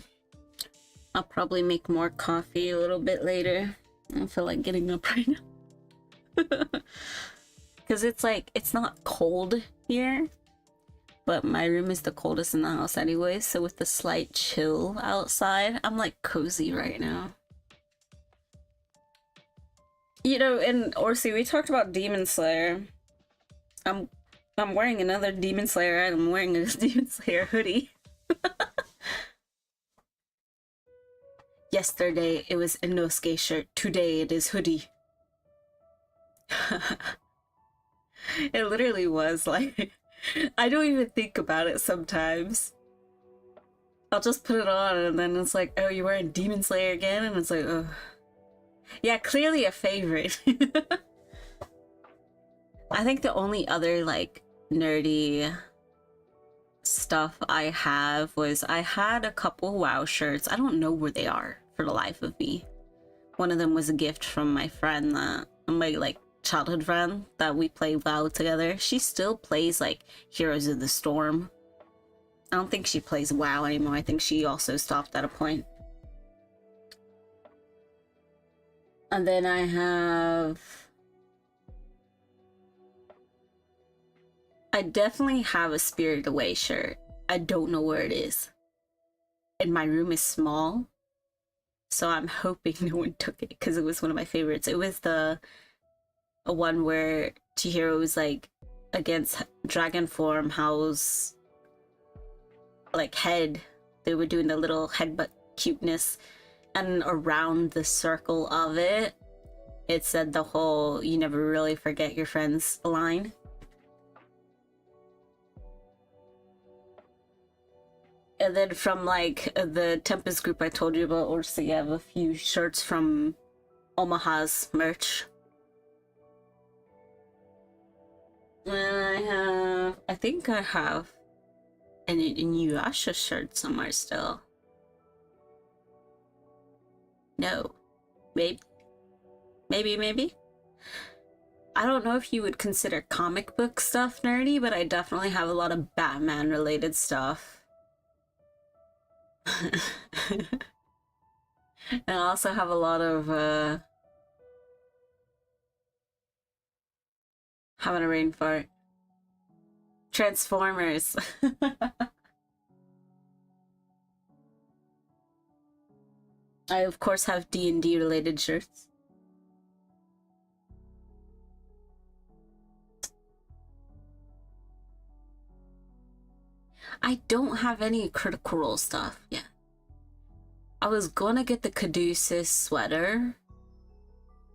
I'll probably make more coffee a little bit later. I don't feel like getting up right now. Because it's like, it's not cold here, but my room is the coldest in the house anyway, so with the slight chill outside, I'm like cozy right now. You know, in Orsi, we talked about Demon Slayer. I'm wearing another Demon Slayer item. I'm wearing a Demon Slayer hoodie. Yesterday it was Inosuke shirt. Today it is hoodie. It literally was like, I don't even think about it sometimes. I'll just put it on and then it's like, oh, you're wearing Demon Slayer again? And it's like, oh. Yeah, clearly a favorite. I think the only other like nerdy stuff I have was I had a couple WoW shirts. I don't know where they are for the life of me. One of them was a gift from my friend, my like childhood friend that we play WoW together. She still plays like Heroes of the Storm. I don't think she plays WoW anymore. I think she also stopped at a point. And then I definitely have a Spirited Away shirt. I don't know where it is. And my room is small, so I'm hoping no one took it because it was one of my favorites. It was the one where Chihiro was like against dragon form, how's like head. They were doing the little headbutt cuteness, and around the circle of it, it said the whole "you never really forget your friends" line. And then from like the Tempest group I told you about, also you have a few shirts from Omaha's merch. I think I have an Inuyasha shirt somewhere still. No. Maybe. Maybe. I don't know if you would consider comic book stuff nerdy, but I definitely have a lot of Batman related stuff. And I also have a lot of having a rain fart. Transformers. I of course have D&D related shirts. I don't have any Critical Role stuff yet. I was gonna get the Caduceus sweater,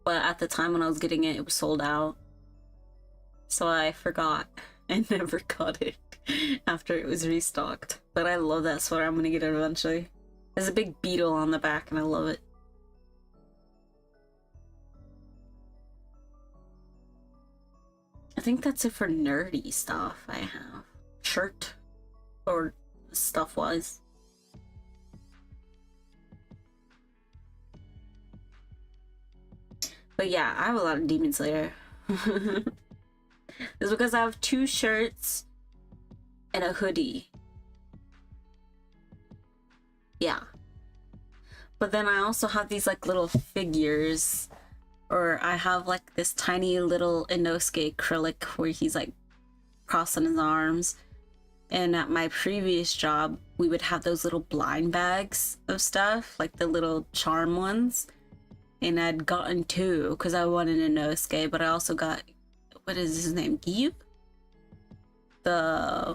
but at the time when I was getting it, it was sold out. So I forgot and never got it after it was restocked. But I love that sweater. I'm gonna get it eventually. There's a big beetle on the back and I love it. I think that's it for nerdy stuff I have. Shirt or stuff wise. But yeah, I have a lot of Demon Slayer. It's because I have 2 shirts and a hoodie. Yeah. But then I also have these like little figures, or I have like this tiny little Inosuke acrylic where he's like crossing his arms. And at my previous job, we would have those little blind bags of stuff, like the little charm ones. And I'd gotten 2 because I wanted Inosuke, but I also got, what is his name? Gyu? I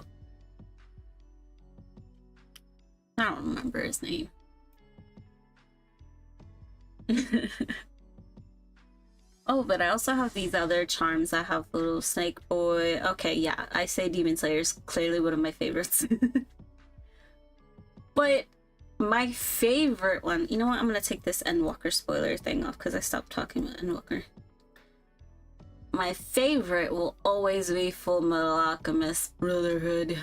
don't remember his name. Oh, but I also have these other charms. I have little Snake Boy. Okay, yeah, I say Demon Slayer is clearly one of my favorites. But my favorite one, you know what? I'm gonna take this Endwalker spoiler thing off because I stopped talking about Endwalker. My favorite will always be Full Metal Alchemist Brotherhood.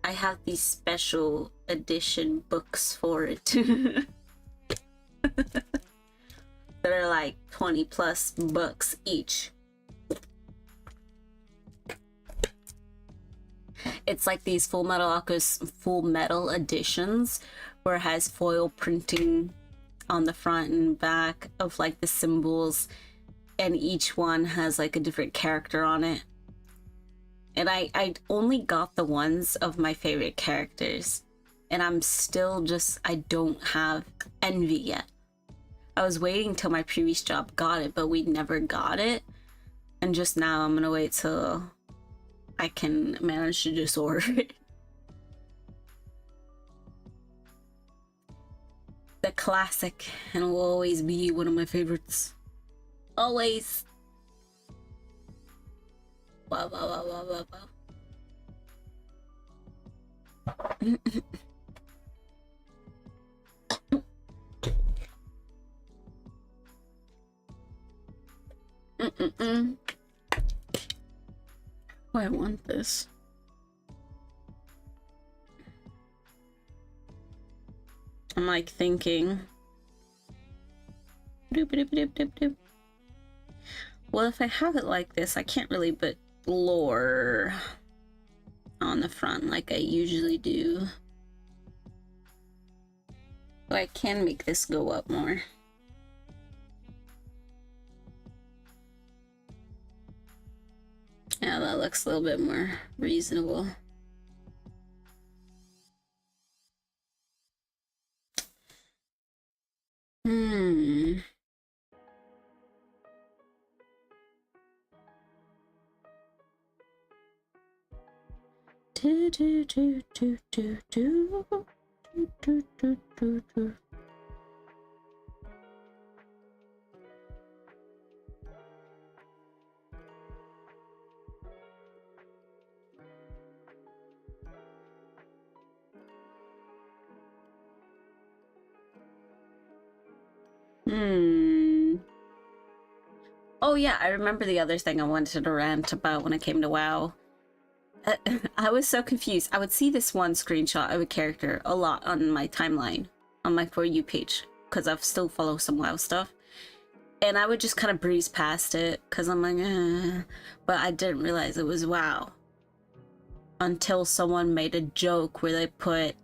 I have these special edition books for it. That are like 20+ bucks each. It's like these Full Metal Alchemist Full Metal editions where it has foil printing on the front and back of like the symbols, and each one has like a different character on it. And I only got the ones of my favorite characters, and I'm still just, I don't have Envy yet. I was waiting till my previous job got it, but we never got it. And just now I'm gonna wait till I can manage to just order it. The classic, and will always be one of my favorites. Always. Wow, wow, wow, wow, wow, wow. Oh, I want this. I'm like thinking. Well, if I have it like this, I can't really put lore on the front like I usually do. But I can make this go up more. Yeah, that looks a little bit more reasonable. Oh yeah, I remember the other thing I wanted to rant about when I came to WoW. I was so confused. I would see this one screenshot of a character a lot on my timeline, on my For You page, because I still follow some WoW stuff. And I would just kind of breeze past it, because I'm like, but I didn't realize it was WoW. Until someone made a joke where they put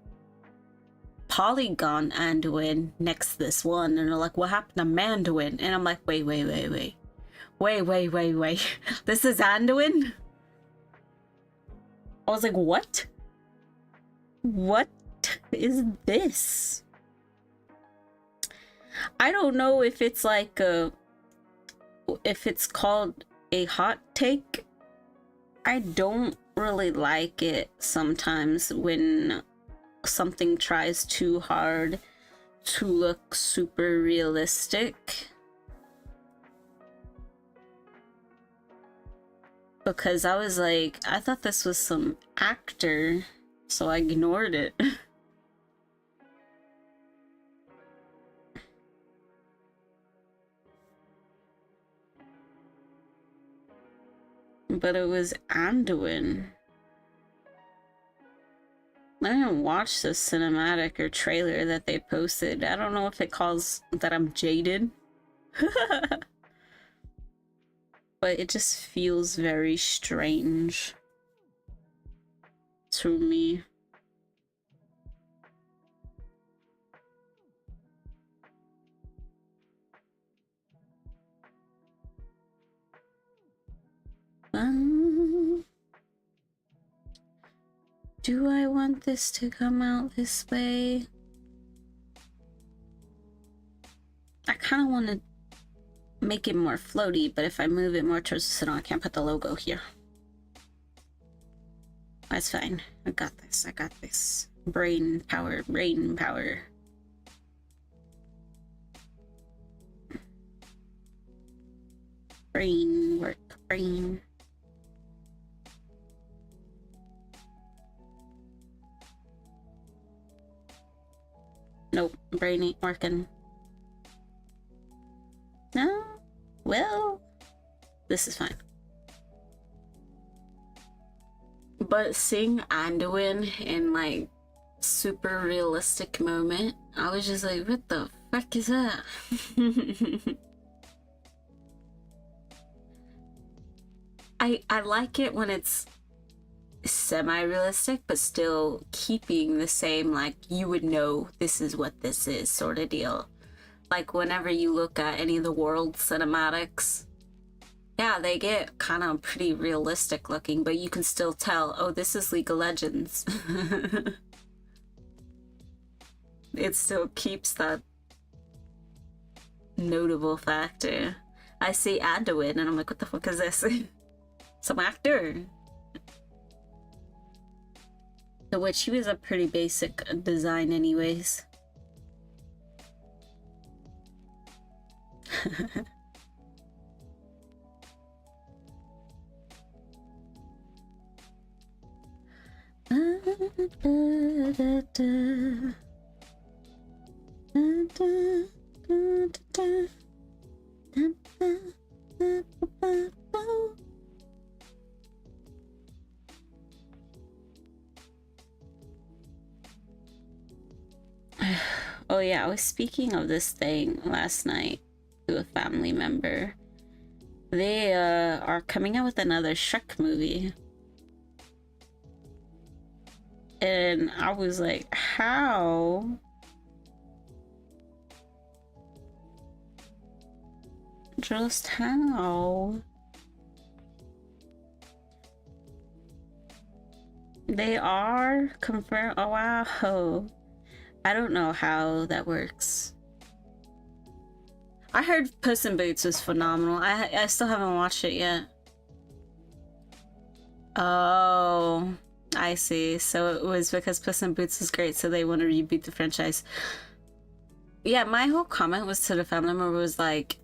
Polygon Anduin next to this one, and they're like, what happened to Manduin? And I'm like, wait. This is Anduin? I was like, what? What is this? I don't know if it's like if it's called a hot take. I don't really like it sometimes when something tries too hard to look super realistic. Because I was like, I thought this was some actor, so I ignored it. But it was Anduin. I didn't watch the cinematic or trailer that they posted. I don't know if it calls that I'm jaded. But it just feels very strange to me. Do I want this to come out this way? I kind of want to make it more floaty, but if I move it more towards the center, I can't put the logo here. That's fine. I got this. I got this. Brain power. Brain power. Brain work. Brain. Nope. Brain ain't working. No? Well, this is fine. But seeing Anduin in like super realistic moment, I was just like, what the fuck is that? I like it when it's semi-realistic, but still keeping the same, like, you would know this is what this is sort of deal. Like, whenever you look at any of the world cinematics, yeah, they get kind of pretty realistic looking, but you can still tell, oh, this is League of Legends. It still keeps that notable factor. I see Anduin, and I'm like, what the fuck is this? Some actor. Which he was a pretty basic design anyways. Oh yeah, I was speaking of this thing last night to a family member. They are coming out with another Shrek movie. And I was like, how? Just how? They are confirmed. Oh wow. I don't know how that works. I heard Puss in Boots was phenomenal. I still haven't watched it yet. Oh, I see. So it was because Puss in Boots was great, so they want to reboot the franchise. Yeah, my whole comment was to the family member was like,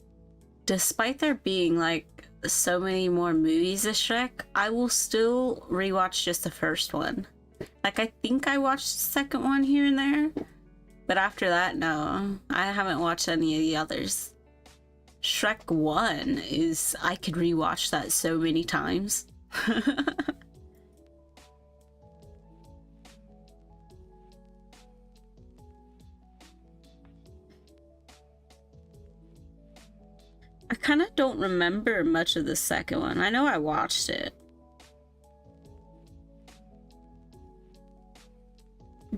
despite there being like so many more movies of Shrek, I will still rewatch just the first one. Like, I think I watched the second one here and there, but after that, no. I haven't watched any of the others. Shrek 1 is... I could rewatch that so many times. I kind of don't remember much of the second one. I know I watched it.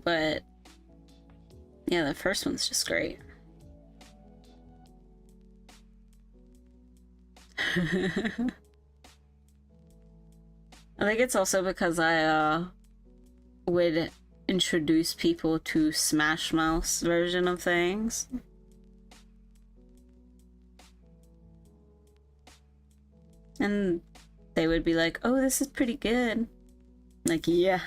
But yeah, the first one's just great. I think it's also because I would introduce people to Smash Mouth's version of things. And they would be like, oh, this is pretty good. Like, yeah.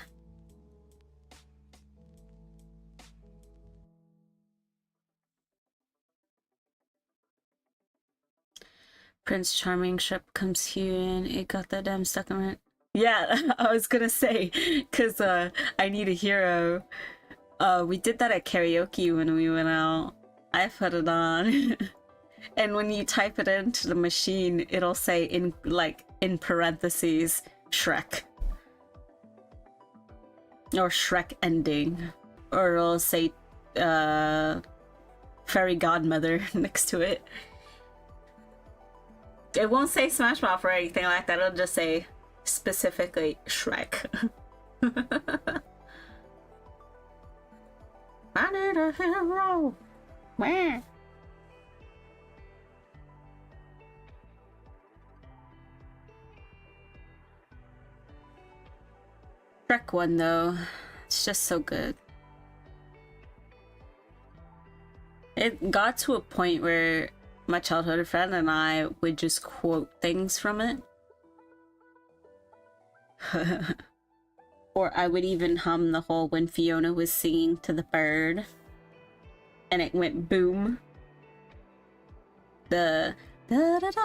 Prince Charming ship comes here and it got that damn stuck in it. Yeah, I was gonna say, because I Need a Hero. We did that at karaoke when we went out. I put it on. And when you type it into the machine, it'll say in parentheses, Shrek. Or Shrek ending. Or it'll say Fairy Godmother next to it. It won't say Smash Mouth or anything like that, it'll just say specifically Shrek. I need a hero! Wah. Shrek 1 though, it's just so good. It got to a point where my childhood friend and I would just quote things from it. Or I would even hum the whole when Fiona was singing to the bird and it went boom. The da da da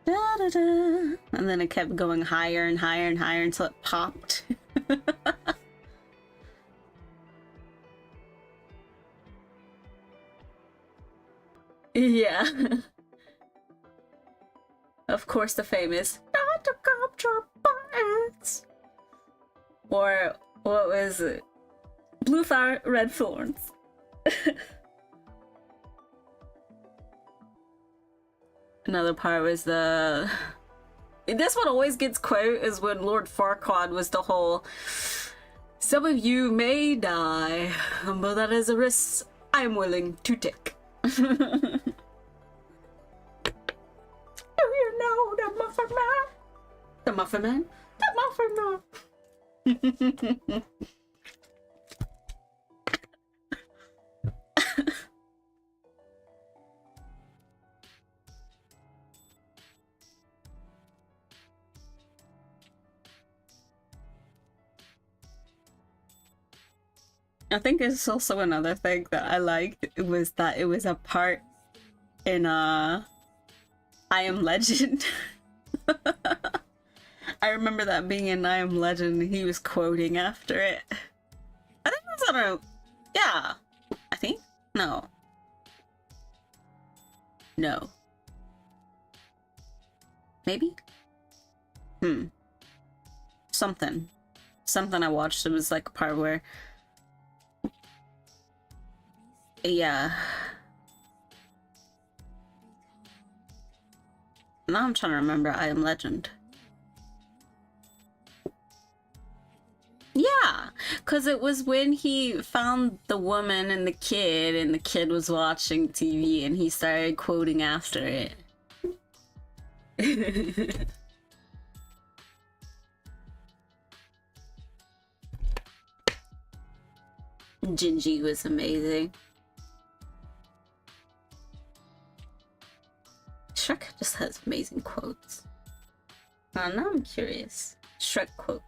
da da da, and then it kept going higher and higher and higher until it popped. Yeah. Of course, the famous "Not to capture birds," or what was it? Blue flower, red thorns. Another part was the. This one always gets quote is when Lord Farquaad was the whole. Some of you may die, but that is a risk I'm willing to take. Do you know the Muffin Man? The Muffin Man? The Muffin Man! I think it's also another thing that I liked was that it was a part in I Am Legend. I remember that being in I Am Legend, he was quoting after it. I think that's on a... Yeah. I think? No. No. Maybe? Something. Something I watched, it was like a part where... Yeah. Now I'm trying to remember I Am Legend. Yeah, because it was when he found the woman and the kid was watching TV and he started quoting after it. Gingy was amazing. Shrek just has amazing quotes. Now I'm curious. Shrek quotes.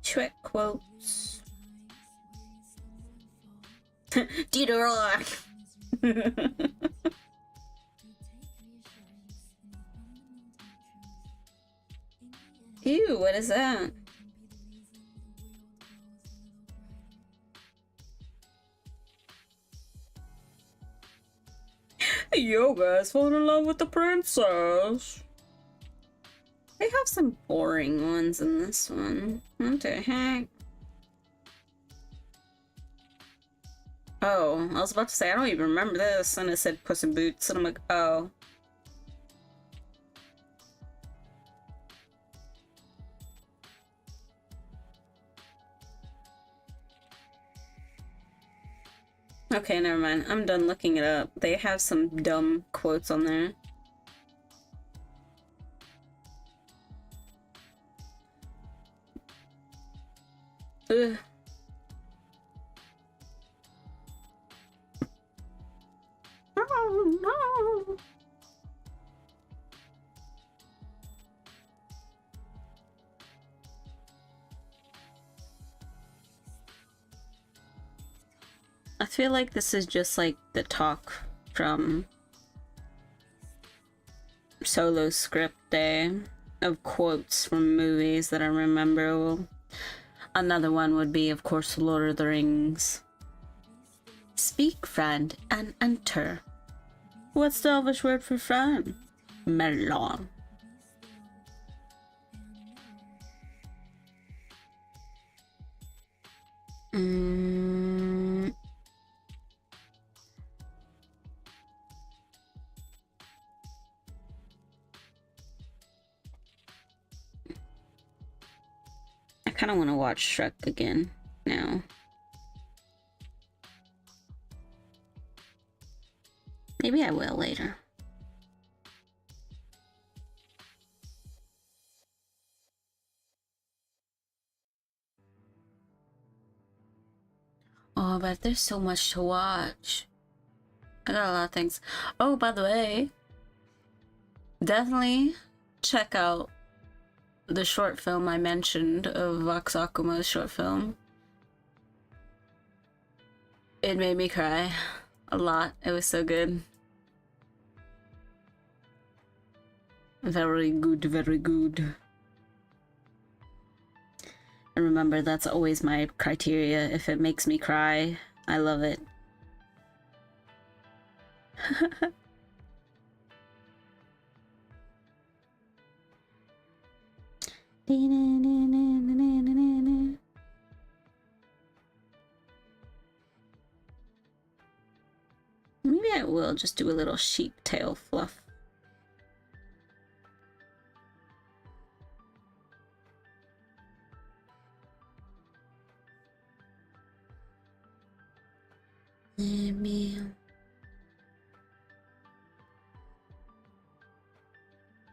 Shrek quotes. Deuteronomy. Ew, what is that? You guys fall in love with the princess. They have some boring ones in this one. What the heck? Oh, I was about to say, I don't even remember this. And it said Puss in Boots. And I'm like, oh. Okay, never mind. I'm done looking it up. They have some dumb quotes on there. Ugh. I feel like this is just like the talk from solo script day of quotes from movies that I remember. Another one would be, of course, Lord of the Rings. Speak, friend, and enter. What's the Elvish word for friend? Melon. I kind of want to watch Shrek again now. Maybe I will later. Oh, but there's so much to watch. I got a lot of things. Oh, by the way, definitely check out the short film I mentioned of Vox Akuma's short film. It made me cry a lot. It was so good. Very good, very good. And remember, that's always my criteria. If it makes me cry, I love it. Maybe I will just do a little sheep tail fluff.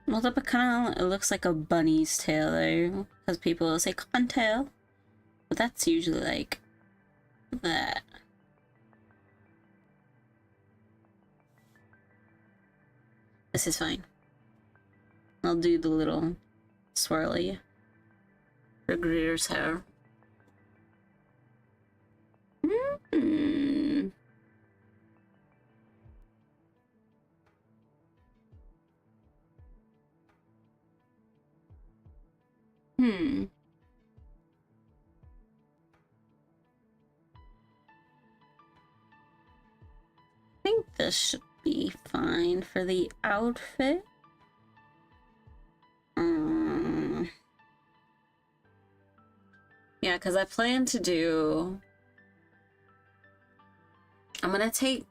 Well, that kind of, it looks like a bunny's tail though, because people will say cottontail, but that's usually like that. This is fine. I'll do the little swirly for Greer's hair. I think this should be fine for the outfit. Yeah, because I plan to do... I'm gonna take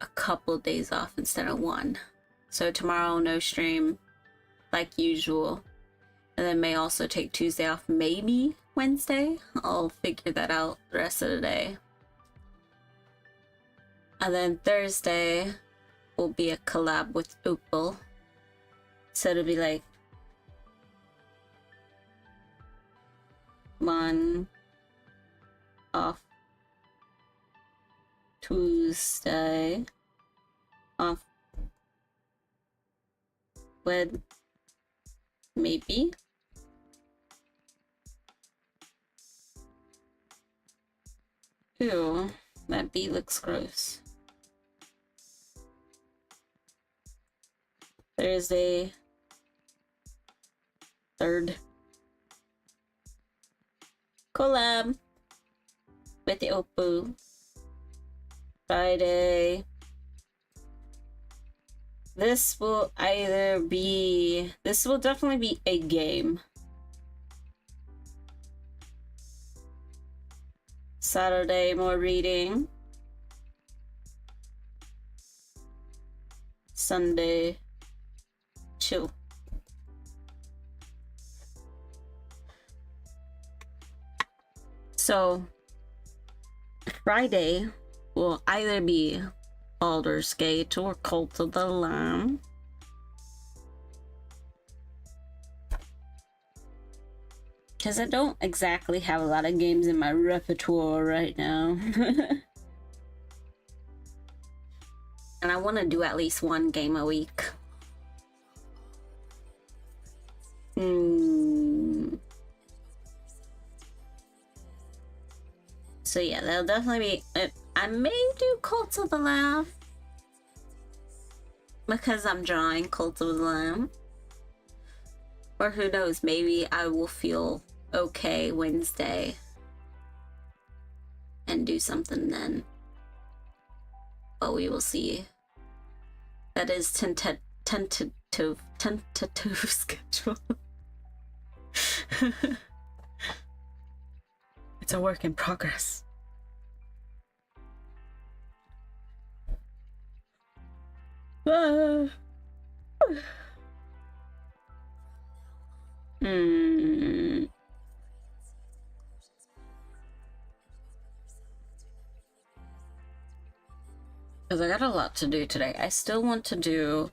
a couple days off instead of one. So tomorrow, no stream, like usual. And then may also take Tuesday off, maybe Wednesday. I'll figure that out the rest of the day. And then Thursday will be a collab with Opal. So it'll be like one off Tuesday, off with maybe ew, that bee looks gross. Thursday 3rd collab with the Opal. Friday, this will definitely be a game. Saturday, more reading. Sunday, chill. So, Friday will either be Baldur's Gate or Cult of the Lamb. Because I don't exactly have a lot of games in my repertoire right now. And I want to do at least one game a week. So yeah, that'll definitely be... I may do Cult of the Lamb. Because I'm drawing Cult of the Lamb. Or who knows, maybe I will feel okay Wednesday. And do something then. But we will see. That is tentative schedule. It's a work in progress. Because I got a lot to do today. I still want to do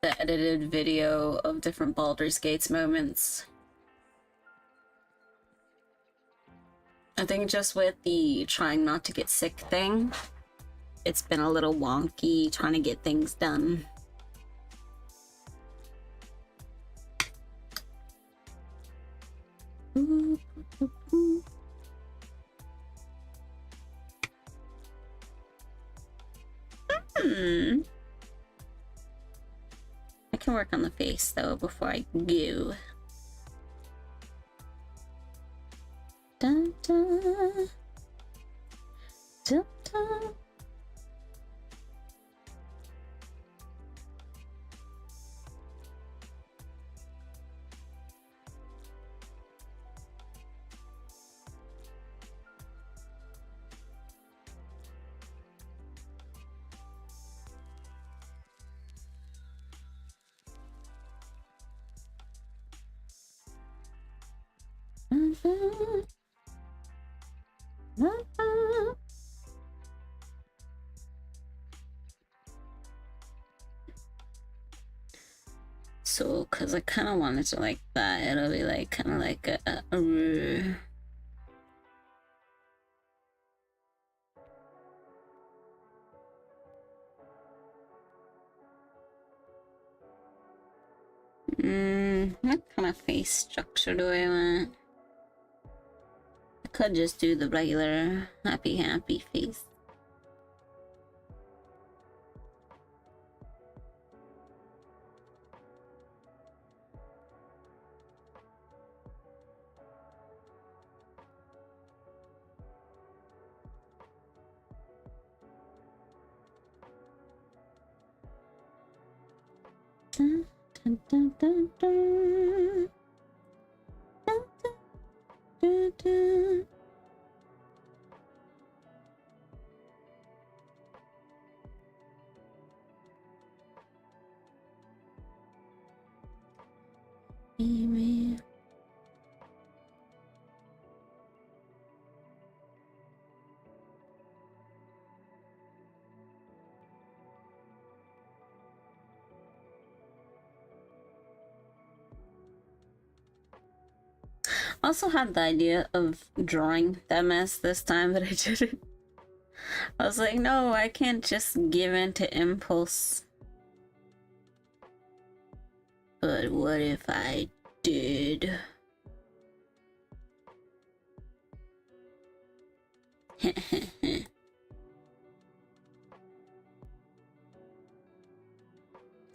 the edited video of different Baldur's Gates moments. I think just with the trying not to get sick thing, it's been a little wonky trying to get things done. I can work on the face though before I go. Dun, dun. Dun, dun. So, cause I kind of wanted to like that, it'll be like kind of like a what kind of face structure do I want? I could just do the regular happy face. Dun, dun, dun, dun, dun. Dun, dun, dun, dun. Amen. I also had the idea of drawing that mess this time, but I didn't. I was like, no, I can't just give in to impulse. But what if I did? I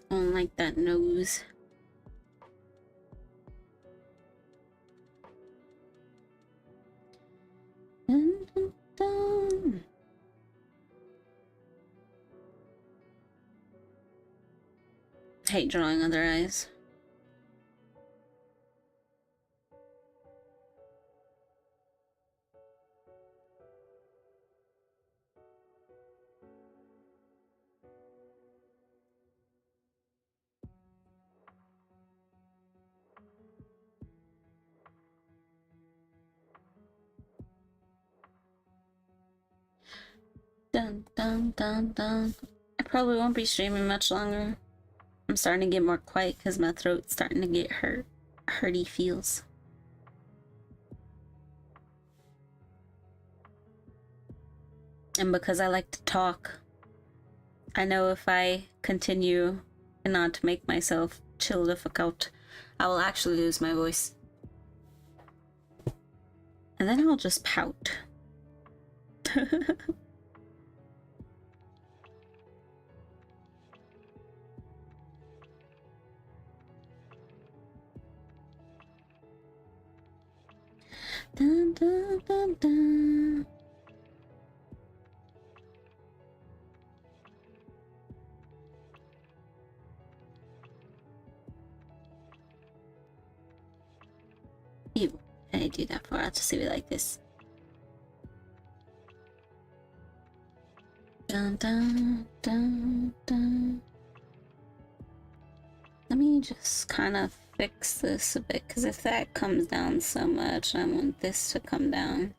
don't like that nose. Dun, dun, dun. Hate drawing other eyes. Dun dun dun dun. I probably won't be streaming much longer. I'm starting to get more quiet because my throat's starting to get hurty feels. And because I like to talk, I know if I continue and not to make myself chill difficult, I will actually lose my voice. And then I'll just pout. Dun, dun, dun, dun. Ew, I do that for us to see it like this. Dun, dun, dun, dun. Let me just kind of fix this a bit, because if that comes down so much, I want this to come down.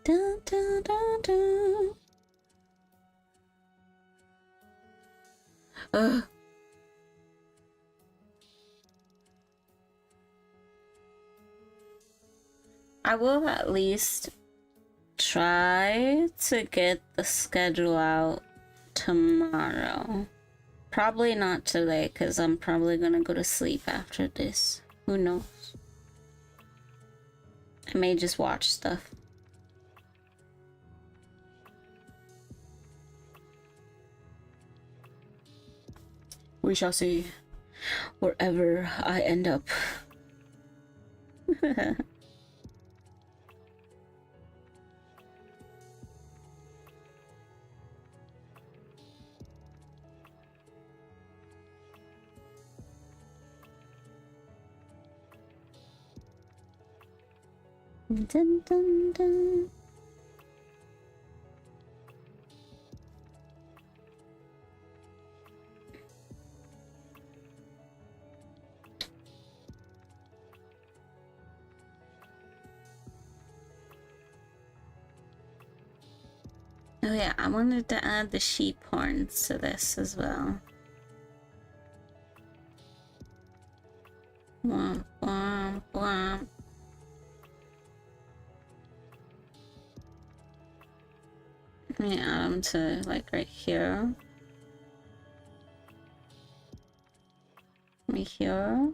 Dun, dun, dun, dun. Ugh. I will at least try to get the schedule out tomorrow. Probably not today, because I'm probably gonna go to sleep after this. Who knows? I may just watch stuff. We shall see. Wherever I end up. Dun, dun, dun. Oh yeah, I wanted to add the sheep horns to this as well. Womp, womp, womp. Let me add them to like right here. Right here.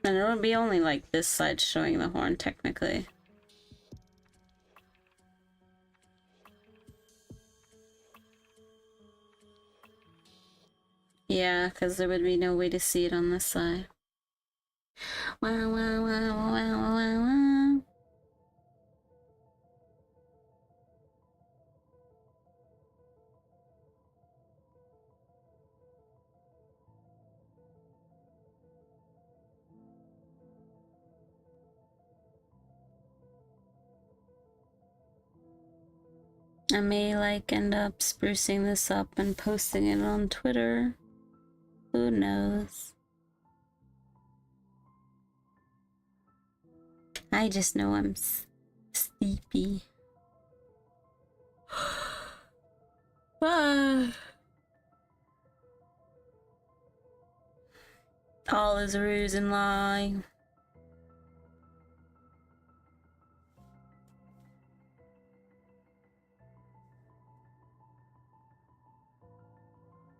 And it would be only like this side showing the horn technically. Yeah, because there would be no way to see it on this side. Wow, wow, wow, wow, wow, wow, wow. I may like end up sprucing this up and posting it on Twitter. Who knows? I just know I'm sleepy. All is a ruse and lie.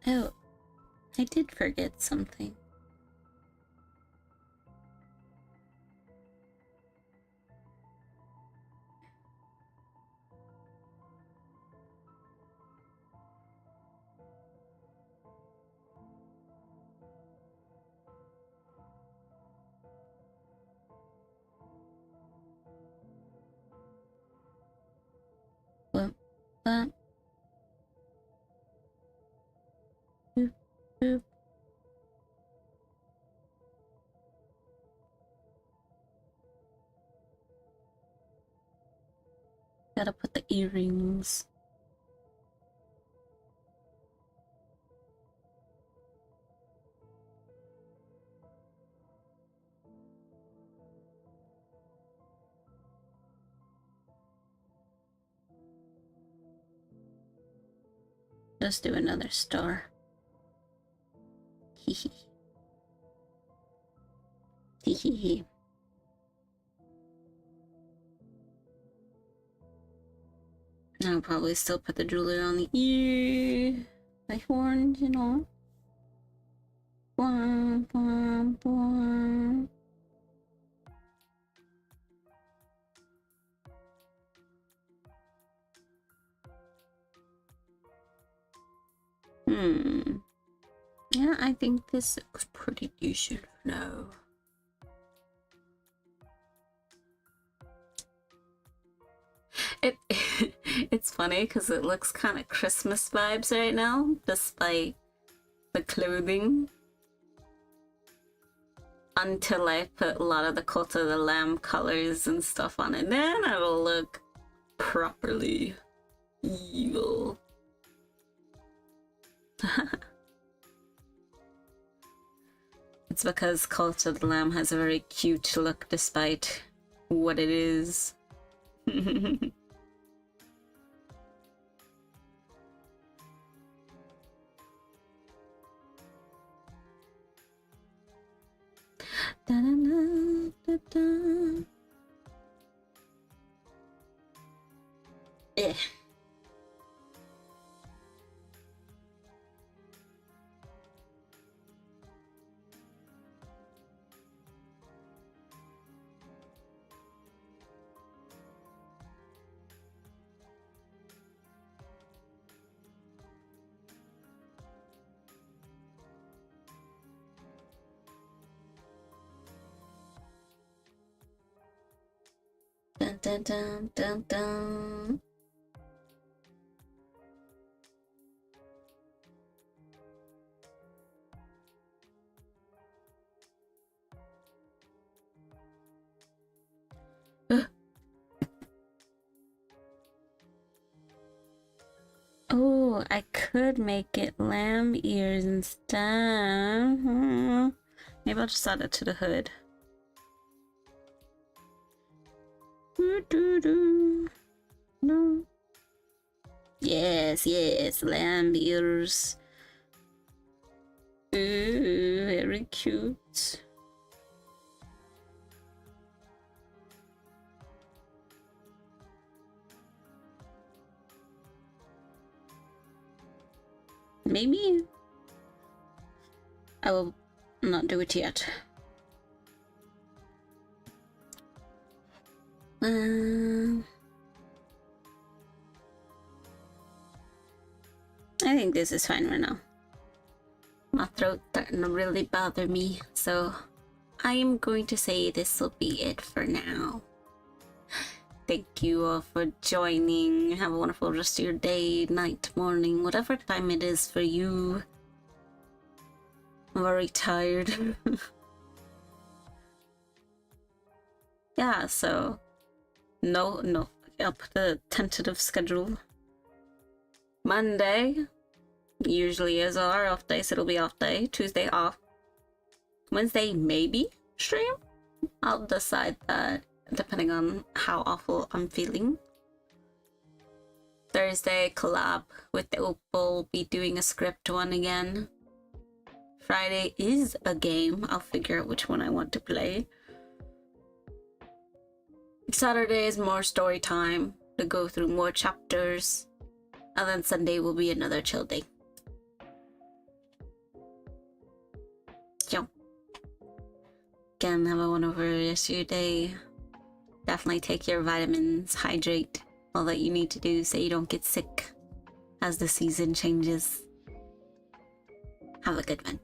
Oh, I did forget something. What? What? Boop, boop. Gotta put the earrings. Just do another star. Hehe. Hehe. I'll probably still put the jewelry on the ear, the horns, you know. Bwah, bwah, bwah. Yeah, I think this looks pretty decent now. It's funny because it looks kind of Christmas vibes right now, despite the clothing. Until I put a lot of the Cult of the Lamb colors and stuff on it, then it'll look properly evil. It's because Cult of the Lamb has a very cute look despite what it is. Da, da, da, da. Eh. Dun, dun, dun, dun, dun. Oh, I could make it lamb ears instead. Maybe I'll just add it to the hood. No. Yes, yes, lamb ears. Ooh, very cute. Maybe I will not do it yet. I think this is fine right now. My throat's starting to really bother me, so I am going to say this will be it for now. Thank you all for joining. Have a wonderful rest of your day, night, morning, whatever time it is for you. I'm very tired. Yeah, so no, I'll put a tentative schedule. Monday usually is our off day, so it'll be off day. Tuesday off. Wednesday maybe stream. I'll decide that depending on how awful I'm feeling. Thursday collab with the Opal, be doing a script one again. Friday is a game. I'll figure out which one I want to play. Saturday is more story time to go through more chapters. And then Sunday will be another chill day. So, again, have a wonderful rest of your day. Definitely take your vitamins, hydrate, all that you need to do so you don't get sick as the season changes. Have a good one.